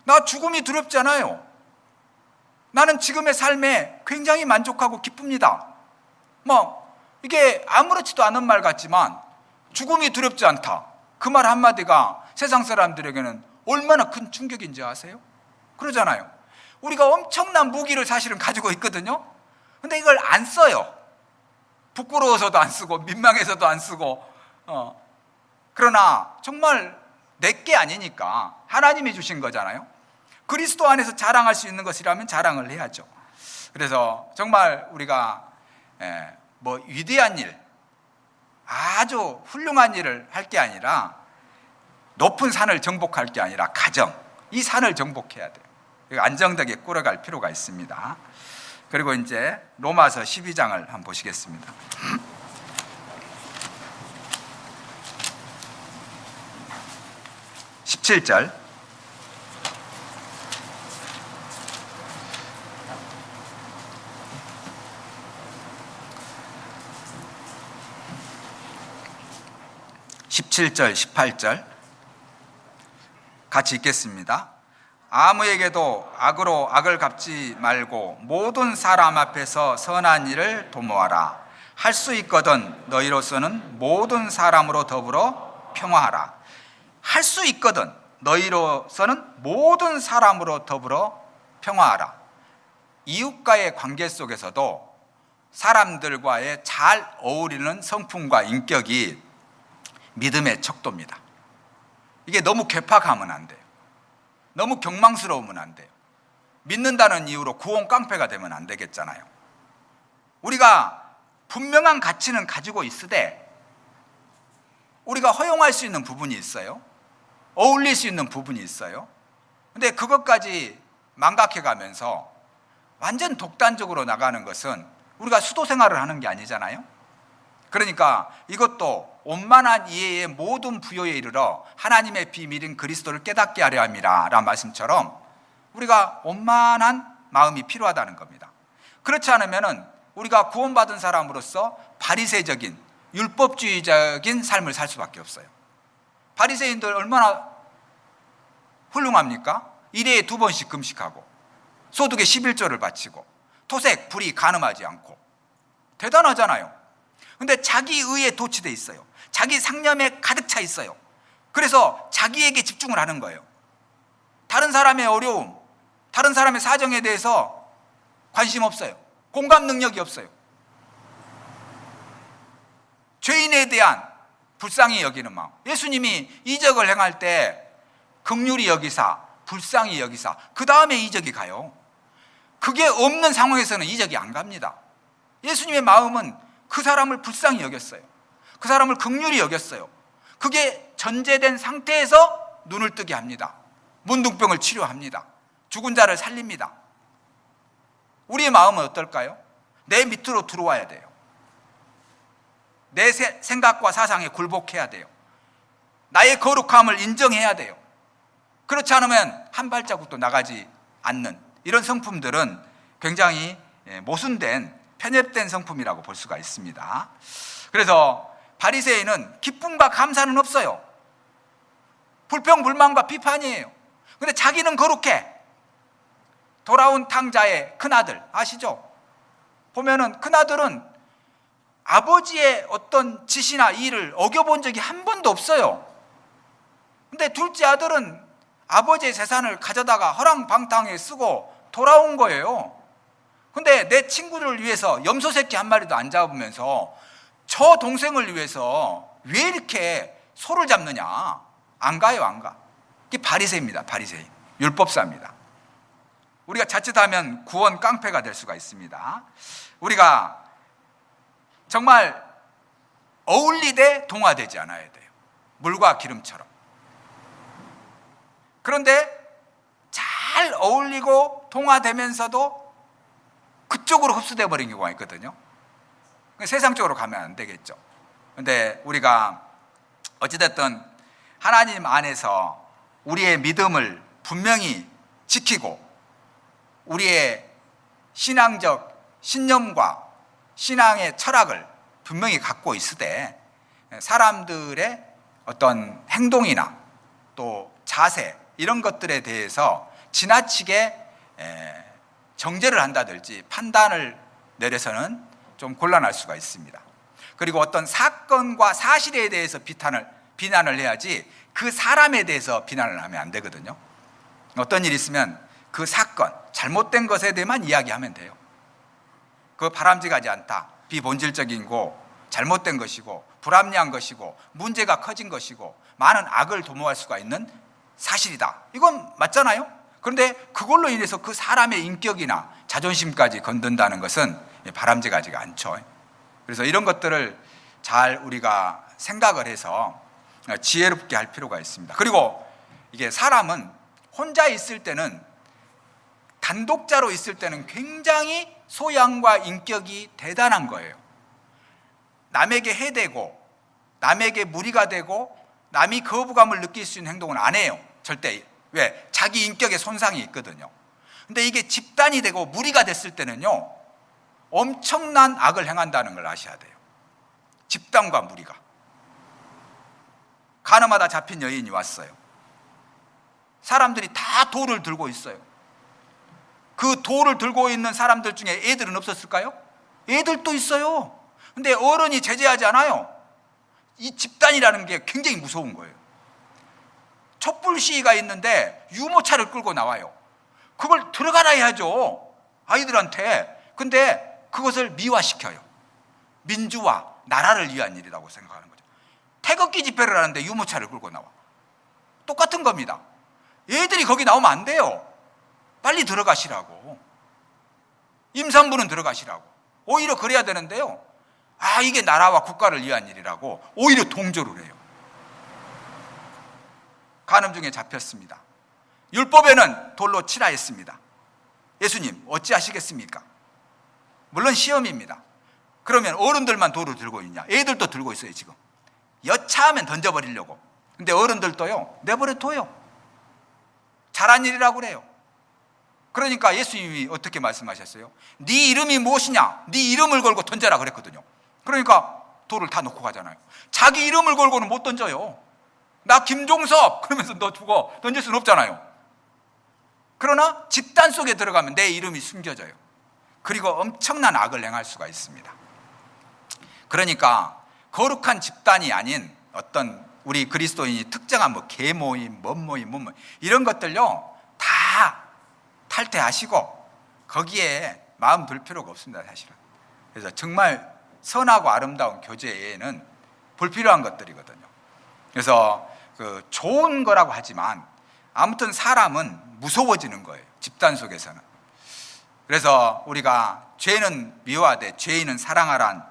나 죽음이 두렵잖아요. 나는 지금의 삶에 굉장히 만족하고 기쁩니다. 이게 아무렇지도 않은 말 같지만 죽음이 두렵지 않다, 그 말 한마디가 세상 사람들에게는 얼마나 큰 충격인지 아세요? 그러잖아요. 우리가 엄청난 무기를 사실은 가지고 있거든요. 근데 이걸 안 써요. 부끄러워서도 안 쓰고 민망해서도 안 쓰고. 그러나 정말 내게 아니니까 하나님이 주신 거잖아요. 그리스도 안에서 자랑할 수 있는 것이라면 자랑을 해야죠. 그래서 정말 우리가 뭐 위대한 일, 아주 훌륭한 일을 할 게 아니라, 높은 산을 정복할 게 아니라 가정, 이 산을 정복해야 돼요. 안정되게 꾸려갈 필요가 있습니다. 그리고 이제 로마서 12장을 한번 보시겠습니다. 17절. (17절) (18절) 같이 읽겠습니다. 아무에게도 악으로 악을 갚지 말고 모든 사람 앞에서 선한 일을 도모하라. 할 수 있거든 너희로서는 모든 사람으로 더불어 평화하라. 할 수 있거든 너희로서는 모든 사람으로 더불어 평화하라. 이웃과의 관계 속에서도 사람들과의 잘 어울리는 성품과 인격이 믿음의 척도입니다. 이게 너무 괴팍하면 안 돼요. 너무 경망스러우면 안 돼요. 믿는다는 이유로 구원 깡패가 되면 안 되겠잖아요. 우리가 분명한 가치는 가지고 있으되 우리가 허용할 수 있는 부분이 있어요. 어울릴 수 있는 부분이 있어요. 근데 그것까지 망각해 가면서 완전 독단적으로 나가는 것은 우리가 수도 생활을 하는 게 아니잖아요. 그러니까 이것도 원만한 이해의 모든 부요에 이르러 하나님의 비밀인 그리스도를 깨닫게 하려 함이라 라는 말씀처럼 우리가 원만한 마음이 필요하다는 겁니다. 그렇지 않으면 우리가 구원받은 사람으로서 바리새적인 율법주의적인 삶을 살 수밖에 없어요. 바리새인들 얼마나 훌륭합니까? 일회에 2번씩 금식하고 소득의 11조를 바치고 토색, 불의 간음하지 않고 대단하잖아요. 근데 자기 의에 도취돼 있어요. 자기 상념에 가득 차 있어요. 그래서 자기에게 집중을 하는 거예요. 다른 사람의 어려움, 다른 사람의 사정에 대해서 관심 없어요. 공감 능력이 없어요. 죄인에 대한 불쌍히 여기는 마음. 예수님이 이적을 행할 때 긍휼히 여기사, 불쌍히 여기사, 그 다음에 이적이 가요. 그게 없는 상황에서는 이적이 안 갑니다. 예수님의 마음은 그 사람을 불쌍히 여겼어요. 그 사람을 긍휼히 여겼어요. 그게 전제된 상태에서 눈을 뜨게 합니다. 문둥병을 치료합니다. 죽은 자를 살립니다. 우리의 마음은 어떨까요? 내 밑으로 들어와야 돼요. 내 생각과 사상에 굴복해야 돼요. 나의 거룩함을 인정해야 돼요. 그렇지 않으면 한 발자국도 나가지 않는 이런 성품들은 굉장히 모순된 편협된 성품이라고 볼 수가 있습니다. 그래서 바리새인은 기쁨과 감사는 없어요. 불평불만과 비판이에요. 근데 자기는 거룩해. 돌아온 탕자의 큰아들 아시죠? 보면은 큰아들은 아버지의 어떤 지시나 일을 어겨본 적이 한 번도 없어요. 근데 둘째 아들은 아버지의 재산을 가져다가 허랑방탕에 쓰고 돌아온 거예요. 근데 내 친구를 위해서 염소 새끼 한 마리도 안 잡으면서 저 동생을 위해서 왜 이렇게 소를 잡느냐? 안 가요, 안 가. 이게 바리새입니다, 바리새인. 율법사입니다. 우리가 자칫하면 구원 깡패가 될 수가 있습니다. 우리가 정말 어울리되 동화되지 않아야 돼요. 물과 기름처럼. 그런데 잘 어울리고 동화되면서도 그쪽으로 흡수되어 버린 경우가 있거든요. 세상 쪽으로 가면 안 되겠죠. 그런데 우리가 어찌됐든 하나님 안에서 우리의 믿음을 분명히 지키고 우리의 신앙적 신념과 신앙의 철학을 분명히 갖고 있으되 사람들의 어떤 행동이나 또 자세 이런 것들에 대해서 지나치게 정죄를 한다든지 판단을 내려서는 좀 곤란할 수가 있습니다. 그리고 어떤 사건과 사실에 대해서 비난을 해야지 그 사람에 대해서 비난을 하면 안 되거든요. 어떤 일이 있으면 그 사건, 잘못된 것에 대해만 이야기하면 돼요. 그거 바람직하지 않다. 비본질적이고 잘못된 것이고 불합리한 것이고 문제가 커진 것이고 많은 악을 도모할 수가 있는 사실이다. 이건 맞잖아요. 그런데 그걸로 인해서 그 사람의 인격이나 자존심까지 건든다는 것은 바람직하지가 않죠. 그래서 이런 것들을 잘 우리가 생각을 해서 지혜롭게 할 필요가 있습니다. 그리고 이게 사람은 혼자 있을 때는 단독자로 있을 때는 굉장히 소양과 인격이 대단한 거예요. 남에게 해대고 남에게 무리가 되고 남이 거부감을 느낄 수 있는 행동은 안 해요. 절대. 왜? 자기 인격에 손상이 있거든요. 근데 이게 집단이 되고 무리가 됐을 때는요, 엄청난 악을 행한다는 걸 아셔야 돼요. 집단과 무리가. 가늠하다 잡힌 여인이 왔어요. 사람들이 다 돌을 들고 있어요. 그 돌을 들고 있는 사람들 중에 애들은 없었을까요? 애들도 있어요. 근데 어른이 제재하지 않아요. 이 집단이라는 게 굉장히 무서운 거예요. 촛불 시위가 있는데 유모차를 끌고 나와요. 그걸 들어가라 해야죠, 아이들한테. 근데 그것을 미화시켜요. 민주화, 나라를 위한 일이라고 생각하는 거죠. 태극기 집회를 하는데 유모차를 끌고 나와. 똑같은 겁니다. 애들이 거기 나오면 안 돼요. 빨리 들어가시라고. 임산부는 들어가시라고. 오히려 그래야 되는데요, 이게 나라와 국가를 위한 일이라고 오히려 동조를 해요. 간음 중에 잡혔습니다. 율법에는 돌로 치라 했습니다. 예수님 어찌하시겠습니까? 물론 시험입니다. 그러면 어른들만 돌을 들고 있냐? 애들도 들고 있어요. 지금 여차하면 던져버리려고. 근데 어른들도요, 내버려 둬요. 잘한 일이라고 그래요. 그러니까 예수님이 어떻게 말씀하셨어요? 네 이름이 무엇이냐? 네 이름을 걸고 던져라 그랬거든요. 그러니까 돌을 다 놓고 가잖아요. 자기 이름을 걸고는 못 던져요. 나 김종섭 그러면서 너 죽어 던질 수는 없잖아요. 그러나 집단 속에 들어가면 내 이름이 숨겨져요. 그리고 엄청난 악을 행할 수가 있습니다. 그러니까 거룩한 집단이 아닌 어떤 우리 그리스도인이 특정한 계모임, 뭔모임 이런 것들요 다 탈퇴하시고 거기에 마음 둘 필요가 없습니다, 사실은. 그래서 정말 선하고 아름다운 교제에는 불필요한 것들이거든요. 그래서 좋은 거라고 하지만 아무튼 사람은 무서워지는 거예요, 집단 속에서는. 그래서 우리가 죄는 미워하되 죄인은 사랑하란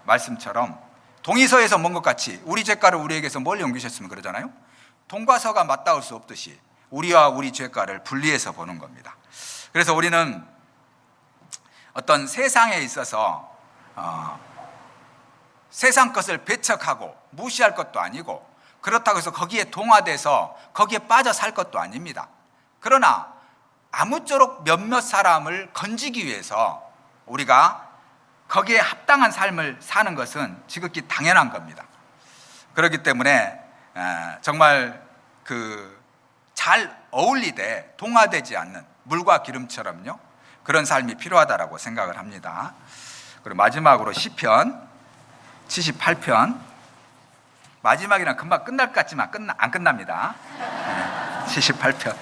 말씀처럼 동의서에서 먼 것 같이 우리 죄가를 우리에게서 멀리 옮기셨으면 그러잖아요. 동과 서가 맞닿을 수 없듯이 우리와 우리 죄가를 분리해서 보는 겁니다. 그래서 우리는 어떤 세상에 있어서 세상 것을 배척하고 무시할 것도 아니고, 그렇다고 해서 거기에 동화돼서 거기에 빠져 살 것도 아닙니다. 그러나 아무쪼록 몇몇 사람을 건지기 위해서 우리가 거기에 합당한 삶을 사는 것은 지극히 당연한 겁니다. 그렇기 때문에 정말 잘 어울리되 동화되지 않는 물과 기름처럼요, 그런 삶이 필요하다라고 생각을 합니다. 그리고 마지막으로 시편 78편. 마지막이랑 금방 끝날 것 같지만 안 끝납니다. 78편.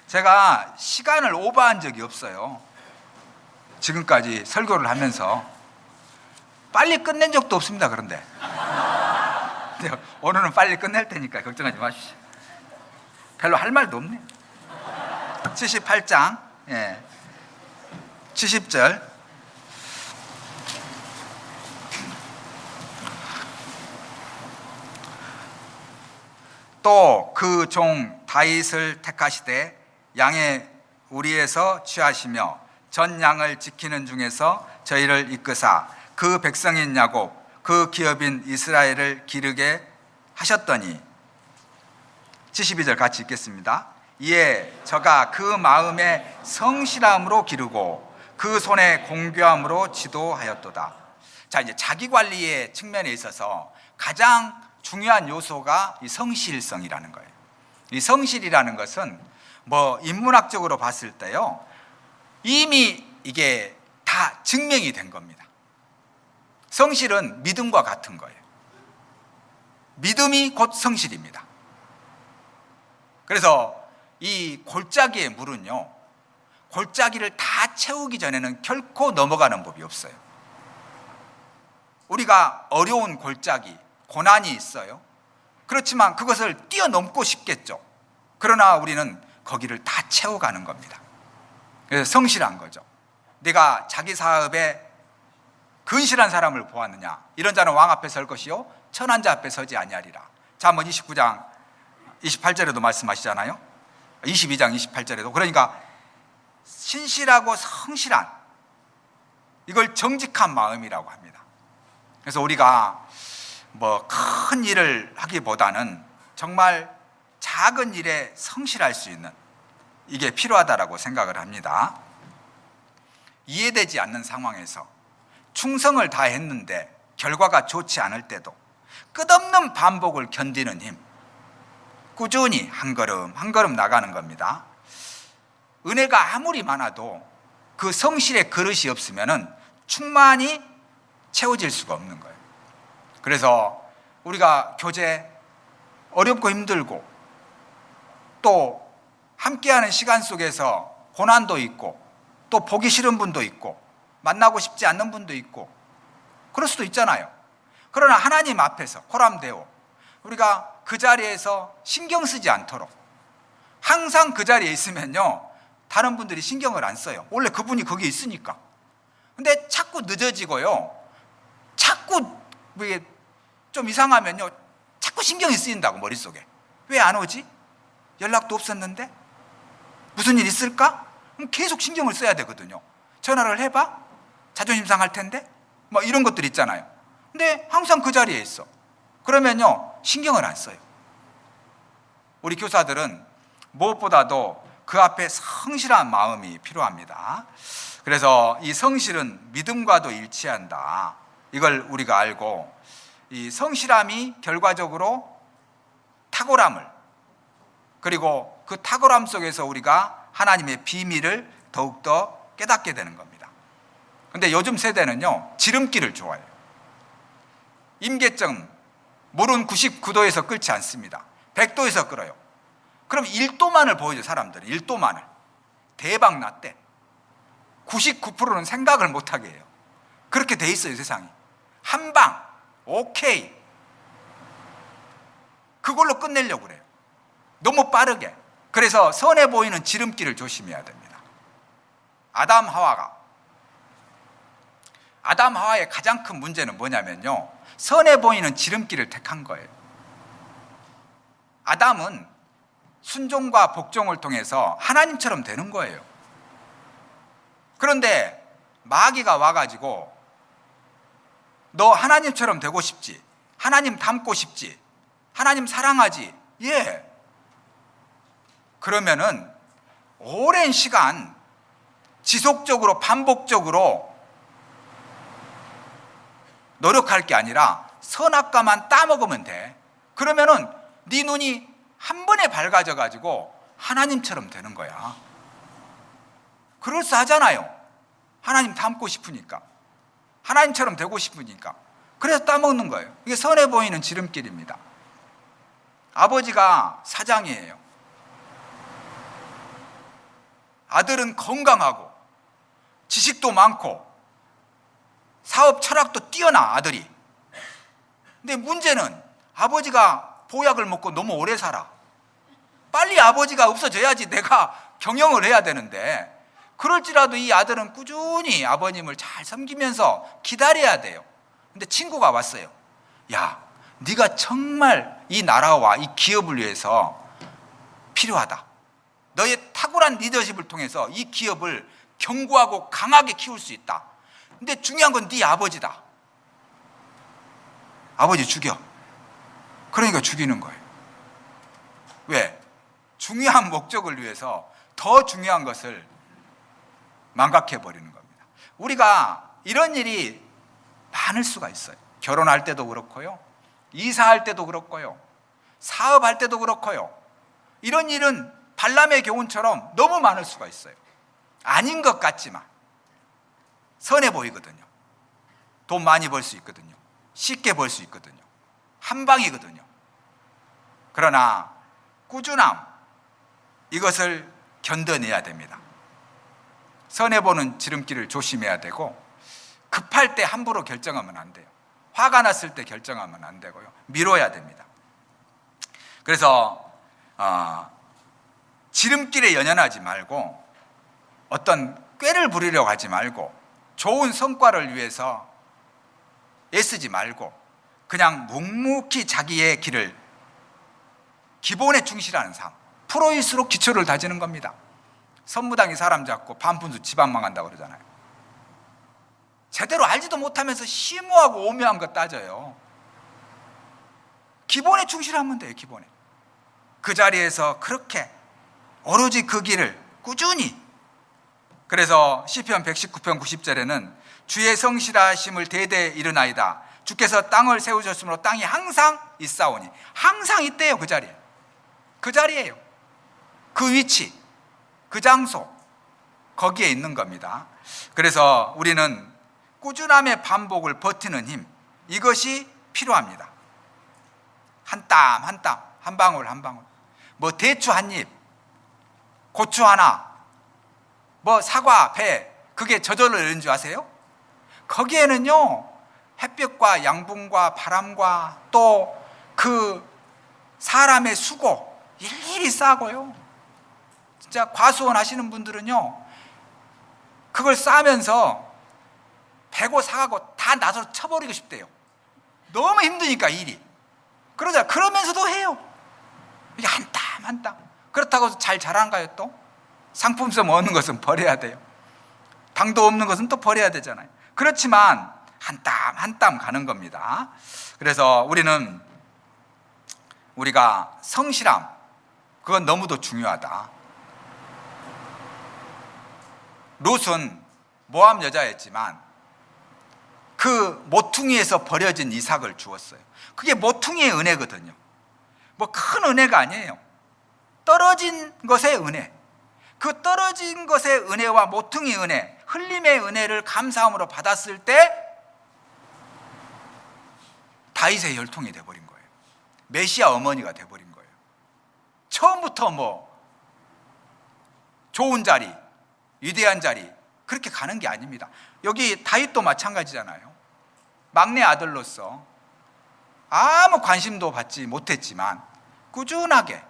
제가 시간을 오버한 적이 없어요. 지금까지 설교를 하면서 빨리 끝낸 적도 없습니다. 그런데 오늘은 빨리 끝낼 테니까 걱정하지 마십시오. 별로 할 말도 없네요. 78장 70절. 또 그 종 다윗을 택하시되 양의 우리에서 취하시며 전 양을 지키는 중에서 저희를 이끄사 그 백성인 야곱 그 기업인 이스라엘을 기르게 하셨더니. 72절 같이 읽겠습니다. 이에 저가 그 마음에 성실함으로 기르고 그 손에 공교함으로 지도하였도다. 자, 이제 자기 관리의 측면에 있어서 가장 중요한 요소가 이 성실성이라는 거예요. 이 성실이라는 것은 인문학적으로 봤을 때요, 이미 이게 다 증명이 된 겁니다. 성실은 믿음과 같은 거예요. 믿음이 곧 성실입니다. 그래서 이 골짜기의 물은요, 골짜기를 다 채우기 전에는 결코 넘어가는 법이 없어요. 우리가 어려운 골짜기, 고난이 있어요. 그렇지만 그것을 뛰어넘고 싶겠죠. 그러나 우리는 거기를 다 채워가는 겁니다. 그래서 성실한 거죠. 내가 자기 사업에 근실한 사람을 보았느냐? 이런 자는 왕 앞에 설 것이요 천한 자 앞에 서지 아니하리라. 잠언 29장 28절에도 말씀하시잖아요. 22장 28절에도. 그러니까 신실하고 성실한, 이걸 정직한 마음이라고 합니다. 그래서 우리가 뭐 큰 일을 하기보다는 정말 작은 일에 성실할 수 있는, 이게 필요하다라고 생각을 합니다. 이해되지 않는 상황에서 충성을 다했는데 결과가 좋지 않을 때도 끝없는 반복을 견디는 힘, 꾸준히 한 걸음 한 걸음 나가는 겁니다. 은혜가 아무리 많아도 그 성실의 그릇이 없으면 충만히 채워질 수가 없는 거예요. 그래서 우리가 교제 어렵고 힘들고 또 함께하는 시간 속에서 고난도 있고 또 보기 싫은 분도 있고 만나고 싶지 않는 분도 있고 그럴 수도 있잖아요. 그러나 하나님 앞에서 코람데오, 우리가 그 자리에서 신경 쓰지 않도록, 항상 그 자리에 있으면요 다른 분들이 신경을 안 써요. 원래 그분이 거기 있으니까. 근데 자꾸 늦어지고요, 자꾸 좀 이상하면요 자꾸 신경이 쓰인다고, 머릿속에. 왜 안 오지? 연락도 없었는데? 무슨 일 있을까? 그럼 계속 신경을 써야 되거든요. 전화를 해봐? 자존심 상할 텐데? 뭐 이런 것들 있잖아요. 근데 항상 그 자리에 있어. 그러면요 신경을 안 써요. 우리 교사들은 무엇보다도 그 앞에 성실한 마음이 필요합니다. 그래서 이 성실은 믿음과도 일치한다, 이걸 우리가 알고, 이 성실함이 결과적으로 탁월함을, 그리고 그 탁월함 속에서 우리가 하나님의 비밀을 더욱더 깨닫게 되는 겁니다. 그런데 요즘 세대는요 지름길을 좋아해요. 임계점 물은 99도에서 끓지 않습니다. 100도에서 끓어요. 그럼 1도만을 보여줘. 사람들은 1도만을 대박 났대. 99%는 생각을 못하게 해요. 그렇게 돼 있어요 세상이. 한방 오케이, 그걸로 끝내려고 그래요. 너무 빠르게. 그래서 선해 보이는 지름길을 조심해야 됩니다. 아담 하와의 가장 큰 문제는 뭐냐면요, 선해 보이는 지름길을 택한 거예요. 아담은 순종과 복종을 통해서 하나님처럼 되는 거예요. 그런데 마귀가 와가지고 너 하나님처럼 되고 싶지? 하나님 닮고 싶지? 하나님 사랑하지? 예. 그러면은 오랜 시간 지속적으로 반복적으로 노력할 게 아니라 선악과만 따먹으면 돼. 그러면은 네 눈이 한 번에 밝아져 가지고 하나님처럼 되는 거야. 그럴싸하잖아요. 하나님 닮고 싶으니까, 하나님처럼 되고 싶으니까. 그래서 따먹는 거예요. 이게 선해 보이는 지름길입니다. 아버지가 사장이에요. 아들은 건강하고 지식도 많고 사업 철학도 뛰어나, 아들이. 근데 문제는 아버지가 보약을 먹고 너무 오래 살아. 빨리 아버지가 없어져야지 내가 경영을 해야 되는데, 그럴지라도 이 아들은 꾸준히 아버님을 잘 섬기면서 기다려야 돼요. 근데 친구가 왔어요. 야, 네가 정말 이 나라와 이 기업을 위해서 필요하다. 너의 탁월한 리더십을 통해서 이 기업을 견고하고 강하게 키울 수 있다. 근데 중요한 건 네 아버지다. 아버지 죽여. 그러니까 죽이는 거예요. 왜? 중요한 목적을 위해서 더 중요한 것을 망각해버리는 겁니다. 우리가 이런 일이 많을 수가 있어요. 결혼할 때도 그렇고요, 이사할 때도 그렇고요, 사업할 때도 그렇고요. 이런 일은 발람의 교훈처럼 너무 많을 수가 있어요. 아닌 것 같지만 선해 보이거든요. 돈 많이 벌 수 있거든요. 쉽게 벌 수 있거든요. 한 방이거든요. 그러나 꾸준함, 이것을 견뎌내야 됩니다. 선해 보는 지름길을 조심해야 되고, 급할 때 함부로 결정하면 안 돼요. 화가 났을 때 결정하면 안 되고요, 미뤄야 됩니다. 그래서 지름길에 연연하지 말고, 어떤 꾀를 부리려고 하지 말고, 좋은 성과를 위해서 애쓰지 말고 그냥 묵묵히 자기의 길을, 기본에 충실하는 삶, 프로일수록 기초를 다지는 겁니다. 선무당이 사람 잡고 반푼수 집안 망한다고 그러잖아요. 제대로 알지도 못하면서 심오하고 오묘한 거 따져요. 기본에 충실하면 돼요. 기본에. 그 자리에서 그렇게 오로지 그 길을 꾸준히. 그래서 시편 119편 90절에는 주의 성실하심을 대대 이르나이다. 주께서 땅을 세우셨으므로 땅이 항상 있사오니. 항상 있대요. 그 자리에. 그 자리예요. 그 위치, 그 장소, 거기에 있는 겁니다. 그래서 우리는 꾸준함의 반복을 버티는 힘, 이것이 필요합니다. 한 땀 한 땀, 한 방울 한 방울. 뭐 대추 한 입, 고추 하나, 뭐 사과, 배, 그게 저절로 이런 줄 아세요? 거기에는요, 햇볕과 양분과 바람과 또 그 사람의 수고 일일이 싸고요. 진짜 과수원 하시는 분들은요, 그걸 싸면서 배고 사가고 다 놔서 쳐버리고 싶대요. 너무 힘드니까 일이. 그러면서도 해요. 이게 한 땀 한 땀. 그렇다고 잘 자란가요? 또 상품성 얻는 것은 버려야 돼요. 당도 없는 것은 또 버려야 되잖아요. 그렇지만 한 땀 한 땀 가는 겁니다. 그래서 우리가 성실함, 그건 너무도 중요하다. 롯은 모함 여자였지만 그 모퉁이에서 버려진 이삭을 주었어요. 그게 모퉁이의 은혜거든요. 뭐 큰 은혜가 아니에요. 떨어진 것의 은혜. 그 떨어진 것의 은혜와 모퉁이 은혜, 흘림의 은혜를 감사함으로 받았을 때 다윗의 혈통이 돼버린 거예요. 메시아 어머니가 돼버린 거예요. 처음부터 뭐 좋은 자리, 위대한 자리 그렇게 가는 게 아닙니다. 여기 다윗도 마찬가지잖아요. 막내 아들로서 아무 관심도 받지 못했지만 꾸준하게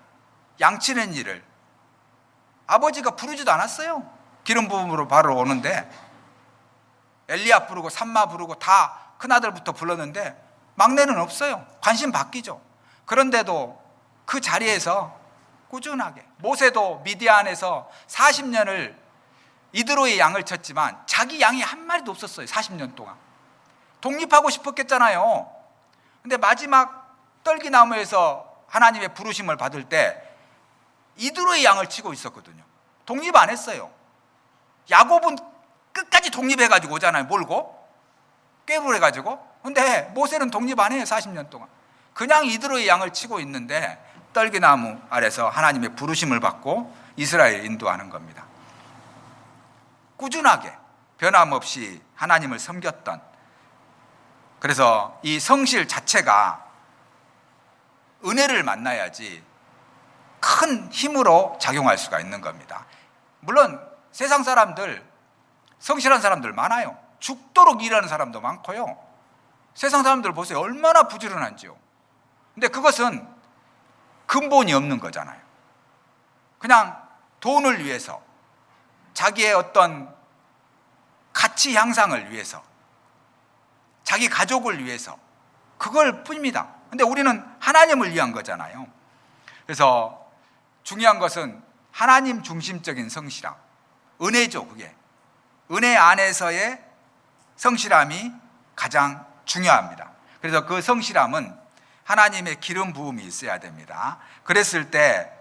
양치는 일을 아버지가 부르지도 않았어요. 기름 부음으로 바로 오는데 엘리압 부르고 삼마 부르고 다 큰아들부터 불렀는데 막내는 없어요. 관심 바뀌죠. 그런데도 그 자리에서 꾸준하게, 모세도 미디안에서 40년을 이드로의 양을 쳤지만 자기 양이 한 마리도 없었어요. 40년 동안. 독립하고 싶었겠잖아요. 근데 마지막 떨기나무에서 하나님의 부르심을 받을 때 이드로의 양을 치고 있었거든요. 독립 안 했어요. 야곱은 끝까지 독립해가지고 오잖아요. 몰고 꾀불해가지고. 근데 모세는 독립 안 해요. 40년 동안 그냥 이드로의 양을 치고 있는데 떨기나무 아래서 하나님의 부르심을 받고 이스라엘 인도하는 겁니다. 꾸준하게 변함없이 하나님을 섬겼던, 그래서 이 성실 자체가 은혜를 만나야지 큰 힘으로 작용할 수가 있는 겁니다. 물론 세상 사람들, 성실한 사람들 많아요. 죽도록 일하는 사람도 많고요. 세상 사람들 보세요. 얼마나 부지런한지요. 근데 그것은 근본이 없는 거잖아요. 그냥 돈을 위해서, 자기의 어떤 가치 향상을 위해서, 자기 가족을 위해서, 그걸 뿐입니다. 근데 우리는 하나님을 위한 거잖아요. 그래서 중요한 것은 하나님 중심적인 성실함, 은혜죠. 그게 은혜 안에서의 성실함이 가장 중요합니다. 그래서 그 성실함은 하나님의 기름 부음이 있어야 됩니다. 그랬을 때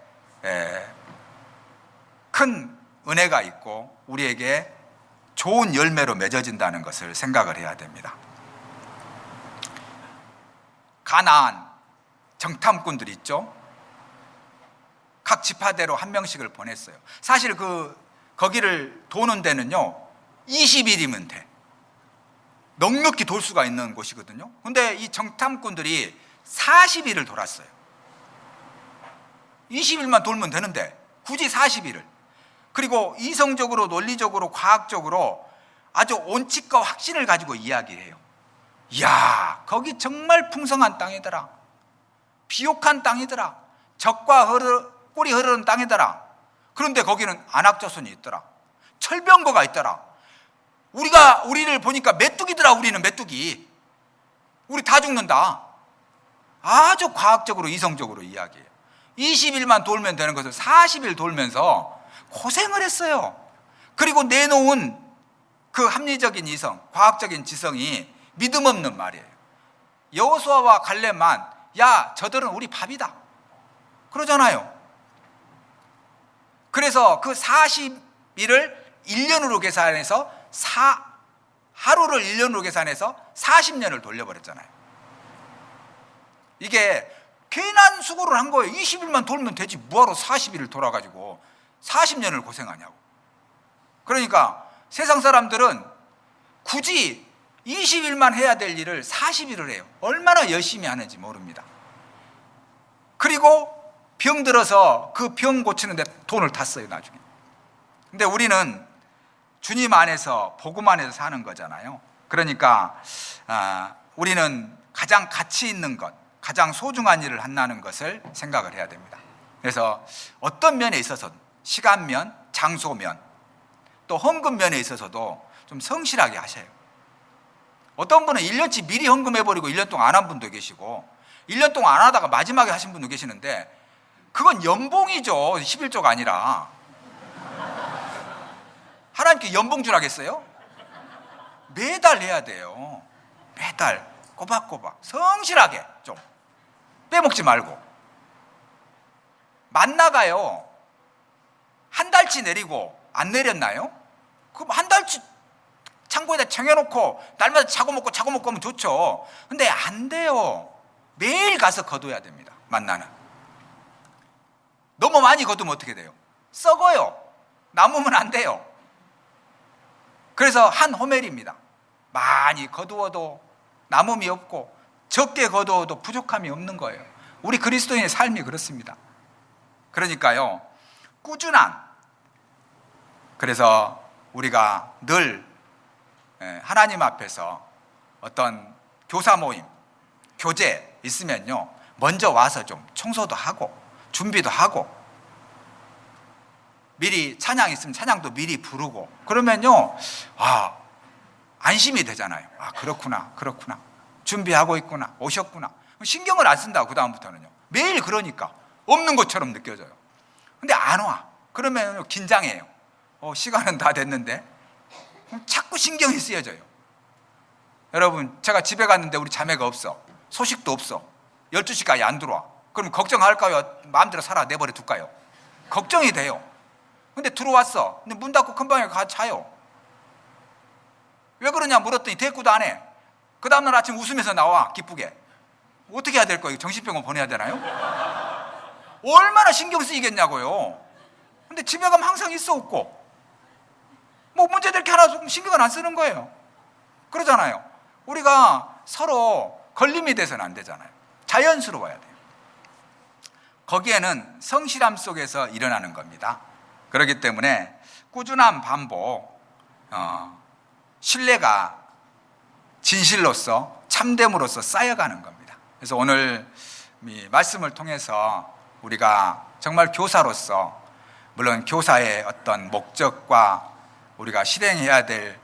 큰 은혜가 있고 우리에게 좋은 열매로 맺어진다는 것을 생각을 해야 됩니다. 가나안 정탐꾼들 있죠. 각 지파대로 한 명씩을 보냈어요. 사실 거기를 도는 데는요 20일이면 돼. 넉넉히 돌 수가 있는 곳이거든요. 근데 이 정탐꾼들이 40일을 돌았어요. 20일만 돌면 되는데 굳이 40일을. 그리고 이성적으로, 논리적으로, 과학적으로 아주 온칙과 확신을 가지고 이야기해요. 이야, 거기 정말 풍성한 땅이더라. 비옥한 땅이더라. 젖과 꿀이 흐르는 땅이더라. 그런데 거기는 안악자손이 있더라. 철병거가 있더라. 우리를 보니까 메뚜기더라. 우리는 메뚜기. 우리 다 죽는다. 아주 과학적으로, 이성적으로 이야기해요. 20일만 돌면 되는 것을 40일 돌면서 고생을 했어요. 그리고 내놓은 그 합리적인 이성, 과학적인 지성이 믿음 없는 말이에요. 여호수아와 갈렙만 야 저들은 우리 밥이다 그러잖아요. 그래서 그 40일을 1년으로 계산해서 하루를 1년으로 계산해서 40년을 돌려버렸잖아요. 이게 괜한 수고를 한 거예요. 20일만 돌면 되지 뭐하러 40일을 돌아가지고 40년을 고생하냐고. 그러니까 세상 사람들은 굳이 20일만 해야 될 일을 40일을 해요. 얼마나 열심히 하는지 모릅니다. 그리고 병 들어서 그 병 고치는데 돈을 다 써요 나중에. 근데 우리는 주님 안에서 복음 안에서 사는 거잖아요. 그러니까 우리는 가장 가치 있는 것, 가장 소중한 일을 한다는 것을 생각을 해야 됩니다. 그래서 어떤 면에 있어서 시간면, 장소면, 또 헌금면에 있어서도 좀 성실하게 하셔요. 어떤 분은 1년치 미리 헌금해버리고 1년 동안 안 한 분도 계시고 1년 동안 안 하다가 마지막에 하신 분도 계시는데 그건 연봉이죠. 11조가 아니라. 하나님께 연봉 주라겠어요? 매달 해야 돼요. 매달 꼬박꼬박 성실하게 좀 빼먹지 말고. 만나가요 한 달치 내리고 안 내렸나요? 그럼 한 달치 창고에다 정해놓고 날마다 자고 먹고 하면 좋죠. 근데 안 돼요. 매일 가서 거둬야 됩니다. 만나는. 너무 많이 거두면 어떻게 돼요? 썩어요. 남으면 안 돼요. 그래서 한 호멜입니다. 많이 거두어도 남음이 없고 적게 거두어도 부족함이 없는 거예요. 우리 그리스도인의 삶이 그렇습니다. 그러니까요 꾸준한, 그래서 우리가 늘 하나님 앞에서 어떤 교사 모임, 교제 있으면요 먼저 와서 좀 청소도 하고 준비도 하고, 미리 찬양 있으면 찬양도 미리 부르고 그러면요 안심이 되잖아요. 그렇구나 준비하고 있구나, 오셨구나. 신경을 안 쓴다고. 그 다음부터는요 매일 그러니까 없는 것처럼 느껴져요. 근데 안 와. 그러면 긴장해요. 시간은 다 됐는데. 자꾸 신경이 쓰여져요. 여러분, 제가 집에 갔는데 우리 자매가 없어. 소식도 없어. 12시까지 안 들어와. 그럼 걱정할까요? 마음대로 살아 내버려 둘까요? 걱정이 돼요. 근데 들어왔어. 근데 문 닫고 큰 방에 가 자요. 왜 그러냐 물었더니 대꾸도 안 해. 그 다음날 아침 웃으면서 나와 기쁘게. 어떻게 해야 될 거예요? 정신병원 보내야 되나요? 얼마나 신경 쓰이겠냐고요. 근데 집에 가면 항상 있어 없고 뭐 문제될 게 하나 신경을 안 쓰는 거예요. 그러잖아요. 우리가 서로 걸림이 돼서는 안 되잖아요. 자연스러워야 돼요. 거기에는 성실함 속에서 일어나는 겁니다. 그렇기 때문에 꾸준한 반복, 신뢰가 진실로서 참됨으로써 쌓여가는 겁니다. 그래서 오늘 이 말씀을 통해서 우리가 정말 교사로서, 물론 교사의 어떤 목적과 우리가 실행해야 될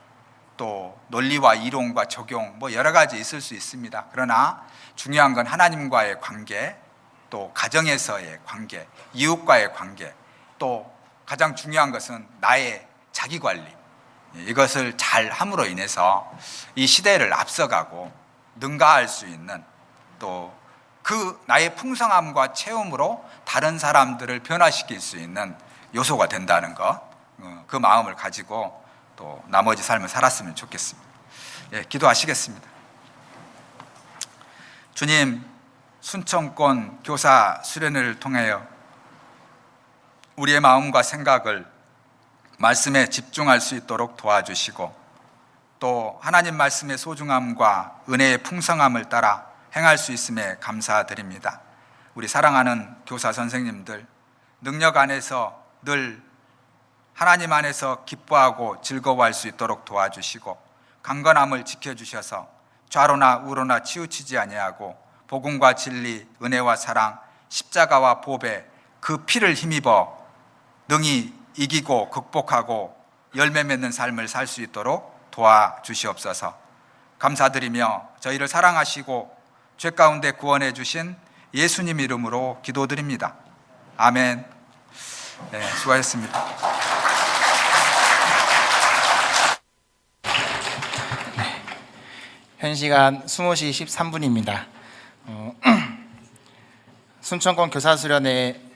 또 논리와 이론과 적용 뭐 여러 가지 있을 수 있습니다. 그러나 중요한 건 하나님과의 관계, 또 가정에서의 관계, 이웃과의 관계, 또 가장 중요한 것은 나의 자기관리, 이것을 잘 함으로 인해서 이 시대를 앞서가고 능가할 수 있는, 또 그 나의 풍성함과 체험으로 다른 사람들을 변화시킬 수 있는 요소가 된다는 것, 그 마음을 가지고 또 나머지 삶을 살았으면 좋겠습니다. 기도하시겠습니다. 주님, 순천권 교사 수련회를 통하여 우리의 마음과 생각을 말씀에 집중할 수 있도록 도와주시고, 또 하나님 말씀의 소중함과 은혜의 풍성함을 따라 행할 수 있음에 감사드립니다. 우리 사랑하는 교사 선생님들, 능력 안에서 늘 하나님 안에서 기뻐하고 즐거워할 수 있도록 도와주시고, 강건함을 지켜주셔서 좌로나 우로나 치우치지 아니하고 복음과 진리, 은혜와 사랑, 십자가와 보배, 그 피를 힘입어 능히 이기고 극복하고 열매 맺는 삶을 살 수 있도록 도와주시옵소서. 감사드리며 저희를 사랑하시고 죄 가운데 구원해 주신 예수님 이름으로 기도드립니다. 아멘. 네, 수고하셨습니다. 현 시간 20시 13분입니다. 순천권 교사수련회